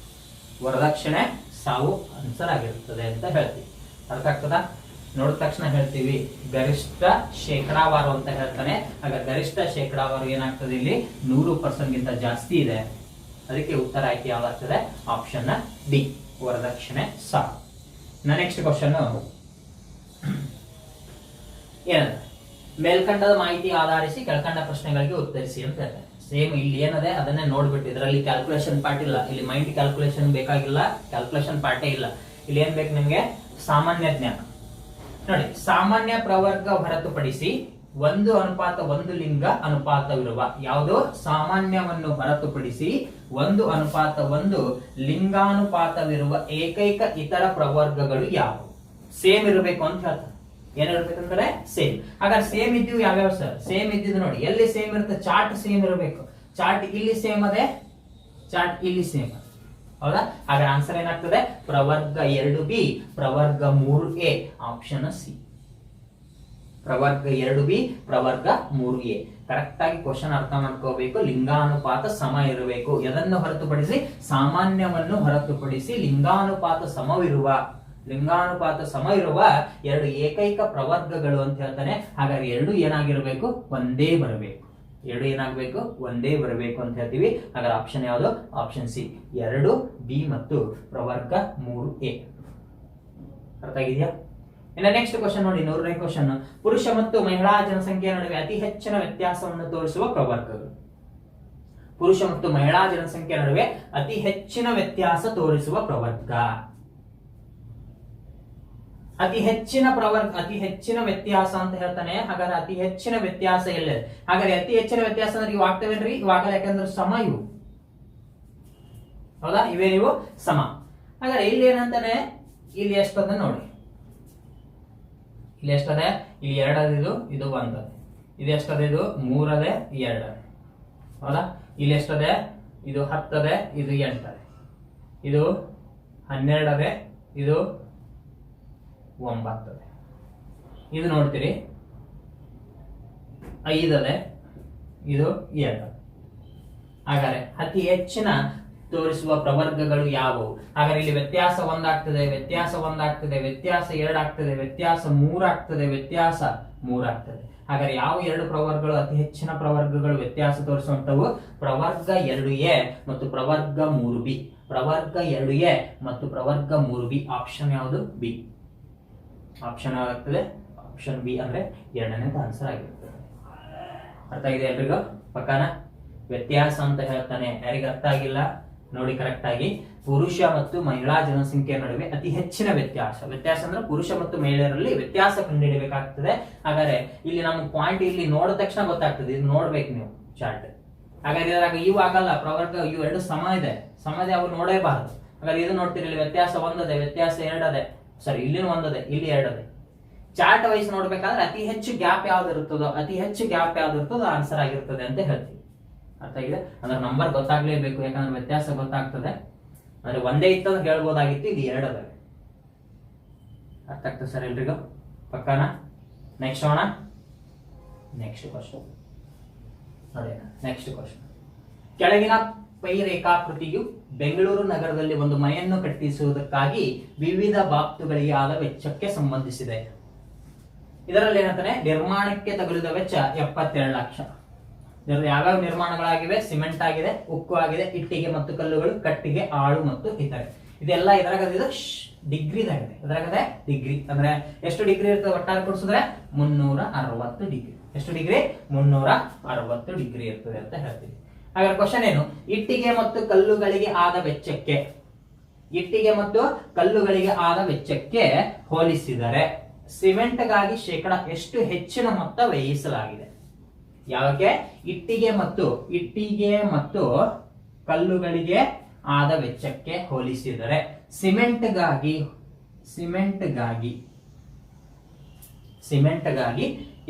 ವರದಕ್ಷಿಣೆ ಸಾವು ಆನ್ಸರ್ ಆಗಿರುತ್ತದೆ ಅಂತ ಹೇಳ್ತೀವಿ. ಅರ್ಥ ಆಗ್ತದ? ನೋಡಿದ ತಕ್ಷಣ ಹೇಳ್ತೀವಿ ಗರಿಷ್ಠ ಶೇಕಡಾವಾರು ಅಂತ ಹೇಳ್ತಾನೆ. ಆಗ ಗರಿಷ್ಠ ಶೇಕಡಾವಾರು ಏನಾಗ್ತದೆ? ಇಲ್ಲಿ 100% ಗಿಂತ ಜಾಸ್ತಿ ಇದೆ. ಅದಕ್ಕೆ ಉತ್ತರ ಆಯ್ಕೆ ಯಾವ್ದಾಗ್ತದೆ? Option D. ವರದಕ್ಷಿಣೆ ಸಾವು. ನೆಕ್ಸ್ಟ್ ಕ್ವಶನ್ ಏನಂದ್ರೆ ಮೇಲ್ಕಂಡದ ಮಾಹಿತಿ ಆಧರಿಸಿ ಕೆಳಕಂಡ ಪ್ರಶ್ನೆಗಳಿಗೆ ಉತ್ತರಿಸಿ ಅಂತ ಹೇಳ್ತಾರೆ. ಸೇಮ್ ಇಲ್ಲಿ ಏನದೆ ಅದನ್ನೇ ನೋಡ್ಬಿಟ್ಟು ಇದರಲ್ಲಿ ಕ್ಯಾಲ್ಕುಲೇಷನ್ ಪಾರ್ಟ್ ಇಲ್ಲ, ಇಲ್ಲಿ ಮೈಂಡ್ ಕ್ಯಾಲ್ಕುಲೇಷನ್ ಬೇಕಾಗಿಲ್ಲ, ಕ್ಯಾಲ್ಕುಲೇಷನ್ ಪಾರ್ಟೇ ಇಲ್ಲ. ಇಲ್ಲಿ ಏನ್ ಬೇಕು ನಿಮ್ಗೆ? ಸಾಮಾನ್ಯ ಜ್ಞಾನ. ನೋಡಿ, ಸಾಮಾನ್ಯ ಪ್ರವರ್ಗ ಹೊರತುಪಡಿಸಿ 1:1 ಲಿಂಗ ಅನುಪಾತವಿರುವ ಯಾವುದು? ಸಾಮಾನ್ಯವನ್ನು ಹೊರತುಪಡಿಸಿ 1:1 ಲಿಂಗಾನುಪಾತವಿರುವ ಏಕೈಕ ಇತರ ಪ್ರವರ್ಗಗಳು ಯಾವುವು? ಸೇಮ್ ಇರಬೇಕು ಅಂತ ಹೇಳ್ತಾರೆ. ಏನಿರ್ಬೇಕಂದ್ರೆ ಸೇಮ್. ಹಾಗಾದ್ರೆ ಸೇಮ್ ಇದ್ದೀವಿ ಯಾವ್ಯಾವ ಸರ್? ಸೇಮ್ ಇದ್ದಿದ್ದು ನೋಡಿ, ಎಲ್ಲಿ ಸೇಮ್ ಇರುತ್ತೆ? ಚಾರ್ಟ್ ಸೇಮ್ ಇರಬೇಕು. ಚಾರ್ಟ್ ಇಲ್ಲಿ ಸೇಮ್ ಅದೇ, ಚಾರ್ಟ್ ಇಲ್ಲಿ ಸೇಮ್, ಹೌದಾ? ಹಾಗಾದ್ರೆ ಆನ್ಸರ್ ಏನಾಗ್ತದೆ? ಪ್ರವರ್ಗ 2b, ಪ್ರವರ್ಗ 3a, ಆಪ್ಷನ್ ಸಿ. ಪ್ರವರ್ಗ 2b, ಪ್ರವರ್ಗ 3a. ಕರೆಕ್ಟ್ ಆಗಿ ಕ್ವಶನ್ ಅರ್ಥ ಮಾಡ್ಕೋಬೇಕು. ಲಿಂಗಾನುಪಾತ ಸಮ ಇರಬೇಕು. ಎದನ್ನು ಹೊರತುಪಡಿಸಿ? ಸಾಮಾನ್ಯವನ್ನು ಹೊರತುಪಡಿಸಿ ಲಿಂಗಾನುಪಾತ ಸಮವಿರುವ ಎರಡು ಏಕೈಕ ಪ್ರವರ್ಗಗಳು ಅಂತ ಹೇಳ್ತಾನೆ. ಹಾಗಾಗಿ ಎರಡು ಏನಾಗಿರ್ಬೇಕು? ಒಂದೇ ಬರಬೇಕು. ಎರಡು ಏನಾಗಬೇಕು? ಒಂದೇ ಬರಬೇಕು ಅಂತ ಹೇಳ್ತೀವಿ. ಹಾಗಾದ್ರೆ ಆಪ್ಷನ್ ಯಾವುದು? ಆಪ್ಷನ್ ಸಿ, 2b ಮತ್ತು ಪ್ರವರ್ಗ 3a. ಅರ್ಥ ಆಗಿದೆಯಾ? ಇನ್ನು ನೆಕ್ಸ್ಟ್ ಕ್ವಶನ್ ನೋಡಿ, 100ನೇ ಕ್ವಶನ್. ಪುರುಷ ಮತ್ತು ಮಹಿಳಾ ಜನಸಂಖ್ಯೆಯ ನಡುವೆ ಅತಿ ಹೆಚ್ಚಿನ ವ್ಯತ್ಯಾಸವನ್ನು ತೋರಿಸುವ ಪ್ರವರ್ಗಗಳು. ಪುರುಷ ಮತ್ತು ಮಹಿಳಾ ಜನಸಂಖ್ಯೆಯ ನಡುವೆ ಅತಿ ಹೆಚ್ಚಿನ ವ್ಯತ್ಯಾಸ ತೋರಿಸುವ ಪ್ರವರ್ಗ. ಅತಿ ಹೆಚ್ಚಿನ ವ್ಯತ್ಯಾಸ ಅಂತ ಹೇಳ್ತಾನೆ. ಹಾಗಾದ್ರೆ ಅತಿ ಹೆಚ್ಚಿನ ವ್ಯತ್ಯಾಸ ಎಲ್ಲಿದೆ? ಹಾಗಾದ್ರೆ ಅತಿ ಹೆಚ್ಚಿನ ವ್ಯತ್ಯಾಸ ಅಂದ್ರೆ ಇವು ಆಗ್ತವೇನ್ರಿ? ಇವಾಗಲೇ, ಯಾಕಂದ್ರೆ ಸಮ ಇವು, ಹೌದಾ? ಇವೇ ನೀವು ಸಮ. ಹಾಗಾದ್ರೆ ಇಲ್ಲಿ ಏನಂತಾನೆ? ಇಲ್ಲಿ ಎಷ್ಟದ ನೋಡಿ, ಇಲ್ಲಿ ಎಷ್ಟದೆ? ಇಲ್ಲಿ 2 ಅದ, ಇದು 1 ಅದ. ಇದು ಎಷ್ಟದೆ? ಇದು 3 ಅದೆ, 2 ಅದೆ, ಹೌದಾ? ಇಲ್ಲಿ ಎಷ್ಟದೆ? ಇದು 10 ಅದೆ, ಇದು 8 ಅದೆ. ಇದು 12 ಅದೆ, ಇದು 9 ಅದೆ. ಇದು ನೋಡ್ತೀರಿ 5 ಅದೆ, ಇದು 2. ಹಾಗಾದ್ರೆ ಅತಿ ಹೆಚ್ಚಿನ ತೋರಿಸುವ ಪ್ರವರ್ಗಗಳು ಯಾವುವು? ಹಾಗಾದ್ರೆ ಇಲ್ಲಿ ವ್ಯತ್ಯಾಸ 1 ಆಗ್ತದೆ, ವ್ಯತ್ಯಾಸ 1 ಆಗ್ತದೆ, ವ್ಯತ್ಯಾಸ 2 ಆಗ್ತದೆ, ವ್ಯತ್ಯಾಸ 3 ಆಗ್ತದೆ, ವ್ಯತ್ಯಾಸ 3 ಆಗ್ತದೆ. ಹಾಗಾದ್ರೆ ಯಾವ 2 ಪ್ರವರ್ಗಗಳು ಅತಿ ಹೆಚ್ಚಿನ ಪ್ರವರ್ಗಗಳು ವ್ಯತ್ಯಾಸ ತೋರಿಸುವಂತವು? ಪ್ರವರ್ಗ 2a ಮತ್ತು ಪ್ರವರ್ಗ 3b. ಪ್ರವರ್ಗ 2a ಮತ್ತು ಪ್ರವರ್ಗ 3b. ಆಪ್ಷನ್ ಯಾವುದು? ಬಿ. ಆಪ್ಷನ್ ಯಾವಾಗ್ತದೆ? ಆಪ್ಷನ್ ಬಿ ಅಂದ್ರೆ 2ನೇ ಆನ್ಸರ್ ಆಗಿರ್ತದೆ. ಅರ್ಥ ಆಗಿದೆ ಎಲ್ರಿಗೂ? ಪಕ್ಕನ ವ್ಯತ್ಯಾಸ ಅಂತ ಹೇಳ್ತಾನೆ. ಯಾರಿಗೆ ಅರ್ಥ ಆಗಿಲ್ಲ ನೋಡಿ ಕರೆಕ್ಟ್ ಆಗಿ. ಪುರುಷ ಮತ್ತು ಮಹಿಳಾ ಜನಸಂಖ್ಯೆಯ ನಡುವೆ ಅತಿ ಹೆಚ್ಚಿನ ವ್ಯತ್ಯಾಸ ಅಂದ್ರೆ ಪುರುಷ ಮತ್ತು ಮಹಿಳೆಯರಲ್ಲಿ ವ್ಯತ್ಯಾಸ ಕಂಡುಹಿಡಿಯಬೇಕಾಗ್ತದೆ. ಹಾಗಾದ್ರೆ ಇಲ್ಲಿ ನಮ್ಗೆ ಪಾಯಿಂಟ್ ಇಲ್ಲಿ ನೋಡಿದ ತಕ್ಷಣ ಗೊತ್ತಾಗ್ತದೆ, ಇದು ನೋಡ್ಬೇಕು ನೀವು ಚಾರ್ಟ್. ಹಾಗಾದ್ರೆ ಇದ್ರಾಗ ಇವು ಆಗಲ್ಲ, ಪ್ರವರ್ಗ ಇವು 2 ಸಮ ಇದೆ, ಅವ್ರು ನೋಡೇಬಾರದು. ಹಾಗಾದ್ರೆ ಇದು ನೋಡ್ತೀರಿ, ಇಲ್ಲಿ ವ್ಯತ್ಯಾಸ 1 ಅದೆ, ವ್ಯತ್ಯಾಸ 2 ಅದೆ, ಸರಿ ಇಲ್ಲಿನೂ 1 ಅದೆ, ಇಲ್ಲಿ 2 ಅದೆ. ಚಾರ್ಟ್ ವೈಸ್ ನೋಡ್ಬೇಕಾದ್ರೆ ಅತಿ ಹೆಚ್ಚು ಗ್ಯಾಪ್ ಯಾವ್ದು ಇರ್ತದೋ ಆನ್ಸರ್ ಆಗಿರ್ತದೆ ಅಂತ ಹೇಳ್ತೀವಿ. ಅರ್ಥ ಆಗಿದೆ? ಅಂದ್ರೆ ನಂಬರ್ ಗೊತ್ತಾಗ್ಲೇಬೇಕು, ಯಾಕಂದ್ರೆ ವ್ಯತ್ಯಾಸ ಗೊತ್ತಾಗ್ತದೆ. ಅಂದ್ರೆ ಒಂದೇ ಇತ್ತಂದ್ರೆ ಹೇಳ್ಬೋದಾಗಿತ್ತು, ಇದು 2 ಅದಾವೆ. ಅರ್ಥ ಆಗ್ತದೆ ಸರ್ ಎಲ್ರಿಗೂ? ಪಕ್ಕನ ನೆಕ್ಸ್ಟ್ ಹೋಣ. ನೆಕ್ಸ್ಟ್ ಕ್ವಶನ್ ನೋಡಿ. ನೆಕ್ಸ್ಟ್ ಕ್ವಶನ್, ಕೆಳಗಿನ ಪೈ ರೇಖಾಕೃತಿಯು ಬೆಂಗಳೂರು ನಗರದಲ್ಲಿ ಒಂದು ಮನೆಯನ್ನು ಕಟ್ಟಿಸುವುದಕ್ಕಾಗಿ ವಿವಿಧ ಬಾಬ್ತುಗಳಿಗೆ ಆದ ವೆಚ್ಚಕ್ಕೆ ಸಂಬಂಧಿಸಿದೆ. ಇದರಲ್ಲಿ ಏನಂತಾನೆ? ನಿರ್ಮಾಣಕ್ಕೆ ತಗುಲಿದ ವೆಚ್ಚ 72 ಲಕ್ಷ. ಯಾವ್ಯಾವ ನಿರ್ಮಾಣಗಳಾಗಿವೆ? ಸಿಮೆಂಟ್ ಆಗಿದೆ, ಉಕ್ಕು ಆಗಿದೆ, ಇಟ್ಟಿಗೆ ಮತ್ತು ಕಲ್ಲುಗಳು, ಕಟ್ಟಿಗೆ, ಆಳು ಮತ್ತು ಇತರೆ. ಇದೆಲ್ಲ ಇದ್ರಾಗದ ಡಿಗ್ರಿದಾಗಿದೆ. ಇದ್ರಾಗದೆ ಡಿಗ್ರಿ ಅಂದ್ರೆ ಎಷ್ಟು ಡಿಗ್ರಿ ಇರ್ತದೆ? ಒಟ್ಟಾರೆ ಕೊಡಿಸಿದ್ರೆ 360 ಡಿಗ್ರಿ. ಎಷ್ಟು ಡಿಗ್ರಿ? 360 ಡಿಗ್ರಿ ಇರ್ತದೆ ಅಂತ ಹೇಳ್ತೀವಿ. ಹಾಗಾದ್ರೆ ಕ್ವಶನ್ ಏನು? ಇಟ್ಟಿಗೆ ಮತ್ತು ಕಲ್ಲುಗಳಿಗೆ ಆದ ವೆಚ್ಚಕ್ಕೆ ಹೋಲಿಸಿದರೆ ಸಿಮೆಂಟ್ಗಾಗಿ ಶೇಕಡ ಎಷ್ಟು ಹೆಚ್ಚಿನ ಮೊತ್ತ ವ್ಯಯಿಸಲಾಗಿದೆ? ಯಾವಕ್ಕೆ? ಇಟ್ಟಿಗೆ ಮತ್ತು ಕಲ್ಲುಗಳಿಗೆ ಆದ ವೆಚ್ಚಕ್ಕೆ ಹೋಲಿಸಿದರೆ ಸಿಮೆಂಟ್ಗಾಗಿ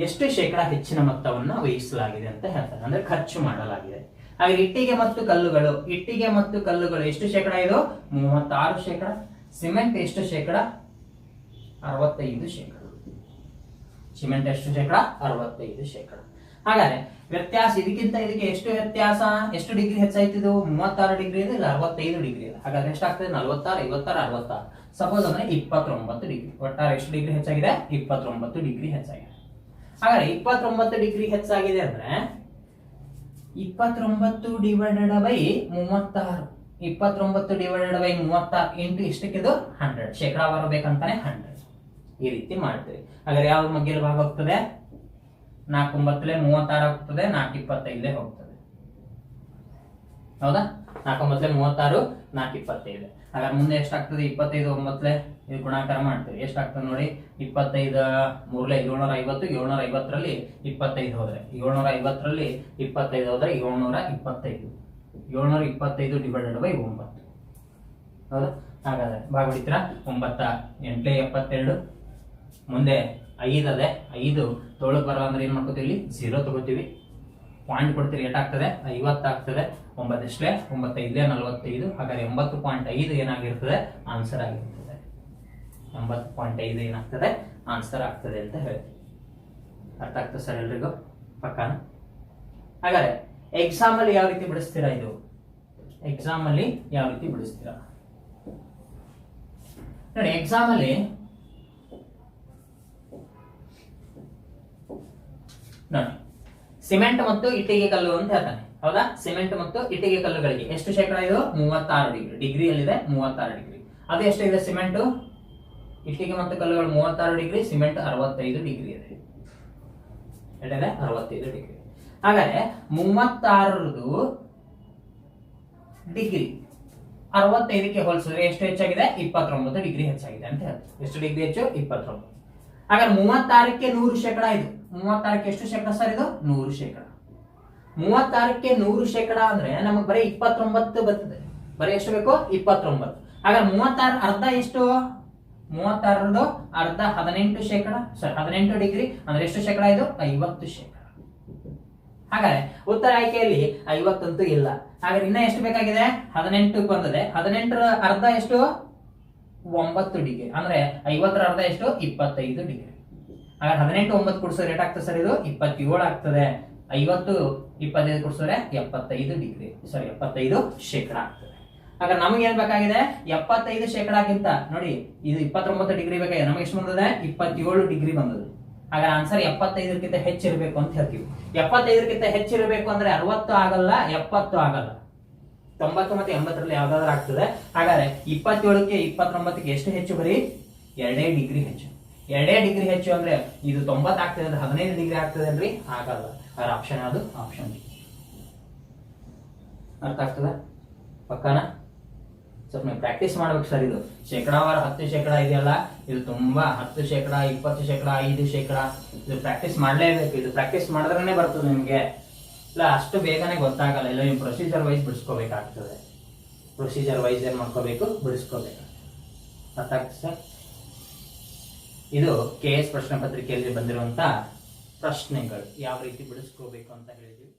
ಎಷ್ಟು ಶೇಕಡ ಹೆಚ್ಚಿನ ಮೊತ್ತವನ್ನು ವ್ಯಯಿಸಲಾಗಿದೆ ಅಂತ ಹೇಳ್ತಾರೆ, ಅಂದ್ರೆ ಖರ್ಚು ಮಾಡಲಾಗಿದೆ. ಹಾಗೆ ಇಟ್ಟಿಗೆ ಮತ್ತು ಕಲ್ಲುಗಳು ಎಷ್ಟು ಶೇಕಡ? ಇದು 36 ಶೇಕಡ. ಸಿಮೆಂಟ್ ಎಷ್ಟು ಶೇಕಡ? 65 ಶೇಕಡ. ಸಿಮೆಂಟ್ ಎಷ್ಟು ಶೇಕಡ? 65 ಶೇಕಡ. ಹಾಗಾದ್ರೆ ವ್ಯತ್ಯಾಸ ಇದಕ್ಕಿಂತ ಇದಕ್ಕೆ ಎಷ್ಟು ವ್ಯತ್ಯಾಸ? ಎಷ್ಟು ಡಿಗ್ರಿ ಹೆಚ್ಚಾಯ್ತು? ಇದು 36 ಡಿಗ್ರಿ ಇದೆ, ಇಲ್ಲ 65 ಡಿಗ್ರಿ ಇದೆ. ಹಾಗಾದ್ರೆ ಎಷ್ಟಾಗ್ತದೆ? 46, 56, 66. ಸಪೋಸ್ ಅಂದ್ರೆ 29 ಡಿಗ್ರಿ. ಒಟ್ಟಾರೆ ಎಷ್ಟು ಡಿಗ್ರಿ ಹೆಚ್ಚಾಗಿದೆ? 29 ಡಿಗ್ರಿ ಹೆಚ್ಚಾಗಿದೆ. ಹಾಗಾದ್ರೆ 29 ಡಿಗ್ರಿ ಹೆಚ್ಚಾಗಿದೆ ಅಂದ್ರೆ 29 divided by 36. 29 divided by 36 into ಇಷ್ಟಕ್ಕಿದು 100. ಶೇಕಡಾ ಬರಬೇಕಂತಾನೆ 100. ಈ ರೀತಿ ಮಾಡ್ತೀವಿ. ಹಾಗಾದ್ರೆ ಯಾವ ಮಗ್ಗಿನ ಭಾಗ ಹೋಗ್ತದೆ? 4 9 36 ಹೋಗ್ತದೆ, 4 25 ಹೋಗ್ತದೆ. ಹೌದಾ? 4 9 36, 4 25. ಹಾಗಾದ್ರೆ ಮುಂದೆ ಎಷ್ಟಾಗ್ತದೆ? 25 9 ಇದು ಗುಣಾಕಾರ ಮಾಡ್ತೀವಿ. ಎಷ್ಟಾಗ್ತದೆ ನೋಡಿ? 25 3 750, 750ರಲ್ಲಿ 25 ಹೋದ್ರೆ 750ರಲ್ಲಿ 25 ಹೋದ್ರೆ 725. 725 ಡಿವೈಡೆಡ್ ಬೈ 9. ಹೌದಾ? ಹಾಗಾದ್ರೆ ಭಾಗ ಹೊಡಿತೀರಾ? 9 8 72. ಮುಂದೆ 5 ಅದೇ, 5 ತೋಳಕ್ ಬರೋ ಅಂದ್ರೆ ಏನ್ ಮಾಡ್ಕೋತೀವಿ? 0 ತಗೋತೀವಿ. ಪಾಯಿಂಟ್ ಕೊಡ್ತೀರಿ, ಏಟಾಗ್ತದೆ? 50 ಆಗ್ತದೆ. 9 ಎಷ್ಟೇ? 9 5 45. ಹಾಗಾದ್ರೆ 80.5 ಏನಾಗಿರ್ತದೆ? ಆನ್ಸರ್ ಆಗಿರ್ತದೆ. 80.5 ಏನಾಗ್ತದೆ? ಆನ್ಸರ್ ಆಗ್ತದೆ ಅಂತ ಹೇಳ್ತೀವಿ. ಅರ್ಥ ಆಗ್ತದೆ ಸರ್ ಎಲ್ರಿಗೂ? ಪಕ್ಕಾನ? ಹಾಗಾದ್ರೆ ಎಕ್ಸಾಮ್ ಅಲ್ಲಿ ಯಾವ ರೀತಿ ಬಿಡಿಸ್ತೀರಾ? ಇದು ಎಕ್ಸಾಮ್ ಅಲ್ಲಿ ಯಾವ ರೀತಿ ಬಿಡಿಸ್ತೀರಾ ನೋಡಿ. ಎಕ್ಸಾಮ್ ಅಲ್ಲಿ ನೋಡಿ, ಸಿಮೆಂಟ್ ಮತ್ತು ಇಟ್ಟಿಗೆ ಕಲ್ಲು ಅಂತ ಹೇಳ್ತಾನೆ. ಹೌದಾ? ಸಿಮೆಂಟ್ ಮತ್ತು ಇಟ್ಟಿಗೆ ಕಲ್ಲುಗಳಿಗೆ ಎಷ್ಟು ಶೇಕಡ? ಇದು 36 ಡಿಗ್ರಿ. ಡಿಗ್ರಿಯಲ್ಲಿದೆ 36 ಡಿಗ್ರಿ. ಅದು ಎಷ್ಟಿದೆ? ಸಿಮೆಂಟ್ ಇಟ್ಟಿಗೆ ಮತ್ತು ಕಲ್ಲುಗಳು 36 ಡಿಗ್ರಿ, ಸಿಮೆಂಟ್ 65 ಡಿಗ್ರಿ ಇದೆ. ಎಷ್ಟಿದೆ? 65 ಡಿಗ್ರಿ. ಹಾಗಾದ್ರೆ 36 ಡಿಗ್ರಿ 65ಕ್ಕೆ ಹೋಲಿಸಿದ್ರೆ ಎಷ್ಟು ಹೆಚ್ಚಾಗಿದೆ? 29 ಡಿಗ್ರಿ ಹೆಚ್ಚಾಗಿದೆ ಅಂತ ಹೇಳ್ತಾರೆ. ಎಷ್ಟು ಡಿಗ್ರಿ ಹೆಚ್ಚು? 29. ಹಾಗಾದ್ರೆ 36ಕ್ಕೆ 100 ಶೇಕಡ. ಇದು 36ಕ್ಕೆ ಎಷ್ಟು ಶೇಕಡ ಸರ್? ಇದು 100 ಶೇಕಡ. 36ಕ್ಕೆ 100 ಶೇಕಡ ಅಂದ್ರೆ ನಮಗೆ ಬರೀ 29 ಬರ್ತದೆ. ಬರೀ ಎಷ್ಟು ಬೇಕು? 29. ಹಾಗಾದ್ರೆ 36 ಅರ್ಧ ಎಷ್ಟು? 36 ಅರ್ಧ 18 ಶೇಕಡ. ಸರ್ 18 ಡಿಗ್ರಿ ಅಂದ್ರೆ ಎಷ್ಟು ಶೇಕಡ? ಇದು 50 ಶೇಕಡ. ಹಾಗಾದ್ರೆ ಉತ್ತರ ಆಯ್ಕೆಯಲ್ಲಿ 50 ಅಂತೂ ಇಲ್ಲ. ಹಾಗಾದ್ರೆ ಇನ್ನ ಎಷ್ಟು ಬೇಕಾಗಿದೆ? 18 ಬಂದಿದೆ. 18ರ ಅರ್ಧ ಎಷ್ಟು? 9 ಡಿಗ್ರಿ. ಅಂದ್ರೆ 50ರ ಅರ್ಧ ಎಷ್ಟು? 25 ಡಿಗ್ರಿ. ಹಾಗಾದ್ರೆ 18 9 ಕೂಡಿಸಿದ್ರೆ ರೇಟ್ ಆಗ್ತದೆ ಸರ್? ಇದು 27 ಆಗ್ತದೆ. 50 25 ಕೂಡಿಸಿದ್ರೆ 75 ಡಿಗ್ರಿ. ಸಾರಿ 75 ಶೇಕಡ ಆಗ್ತದೆ. ಹಾಗಾದ್ರೆ ನಮಗೆ ಏನ್ ಬೇಕಾಗಿದೆ? 75 ಶೇಕಡಕ್ಕಿಂತ ನೋಡಿ, ಇದು 29 ಡಿಗ್ರಿ ಬೇಕಾಗಿದೆ. ನಮಗೆ ಎಷ್ಟು ಬಂದಿದೆ? 27 ಡಿಗ್ರಿ ಬಂದಿದೆ. ಹಾಗಾದ್ರೆ ಆನ್ಸರ್ 75ಕ್ಕಿಂತ ಹೆಚ್ಚಿರಬೇಕು ಅಂತ ಹೇಳ್ತೀವಿ. 75ಕ್ಕಿಂತ ಹೆಚ್ಚಿರಬೇಕು ಅಂದ್ರೆ 60 ಆಗಲ್ಲ, 70 ಆಗಲ್ಲ. 90 ಮತ್ತೆ 80ರಲ್ಲಿ ಯಾವ್ದಾದ್ರು ಆಗ್ತದೆ. ಹಾಗಾದ್ರೆ 27ಕ್ಕೆ 29ಕ್ಕೆ ಎಷ್ಟು ಹೆಚ್ಚು? ಬರೀ 2 ಡಿಗ್ರಿ ಹೆಚ್ಚು. 2 ಡಿಗ್ರಿ ಹೆಚ್ಚು ಅಂದ್ರೆ ಇದು 90 ಆಗ್ತದೆ ಅಂದ್ರೆ 15 ಡಿಗ್ರಿ ಆಗ್ತದೆ ಅಲ್ರಿ? ಆಗಲ್ಲ. ಅದ್ರ ಆಪ್ಷನ್ ಯಾವುದು? Option D. ಅರ್ಥ ಆಗ್ತದ? ಪಕ್ಕಾನ? ಸ್ವಲ್ಪ ನೀವು ಪ್ರಾಕ್ಟೀಸ್ ಮಾಡ್ಬೇಕು ಸರ್. ಇದು ಶೇಕಡಾವಾರು 10 ಶೇಕಡ ಇದೆಯಲ್ಲ, ಇದು ತುಂಬಾ 10 ಶೇಕಡ 20 ಶೇಕಡ 5 ಶೇಕಡ ಇದು ಪ್ರಾಕ್ಟೀಸ್ ಮಾಡ್ಲೇಬೇಕು. ಇದು ಪ್ರಾಕ್ಟೀಸ್ ಮಾಡಿದ್ರೇನೆ ಬರ್ತದೆ ನಿಮ್ಗೆ. ಇಲ್ಲ ಅಷ್ಟು ಬೇಗನೆ ಗೊತ್ತಾಗಲ್ಲ. ಇಲ್ಲ ನೀವು ಪ್ರೊಸೀಜರ್ ವೈಸ್ ಬಿಡಿಸ್ಕೋಬೇಕಾಗ್ತದೆ. ಪ್ರೊಸೀಜರ್ ವೈಸ್ ಏನ್ ಮಾಡ್ಕೋಬೇಕು? ಬಿಡಿಸ್ಕೋಬೇಕು. ಅರ್ಥ ಆಗ್ತದೆ ಸರ್? ಇದು KS ಪ್ರಶ್ನೆ ಪತ್ರಿಕೆಯಲ್ಲಿ ಬಂದಿರುವಂತ ಪ್ರಶ್ನೆಗಳು ಯಾವ ರೀತಿ ಬಿಡಿಸ್ಕೋಬೇಕು ಅಂತ ಹೇಳಿದ್ವಿ.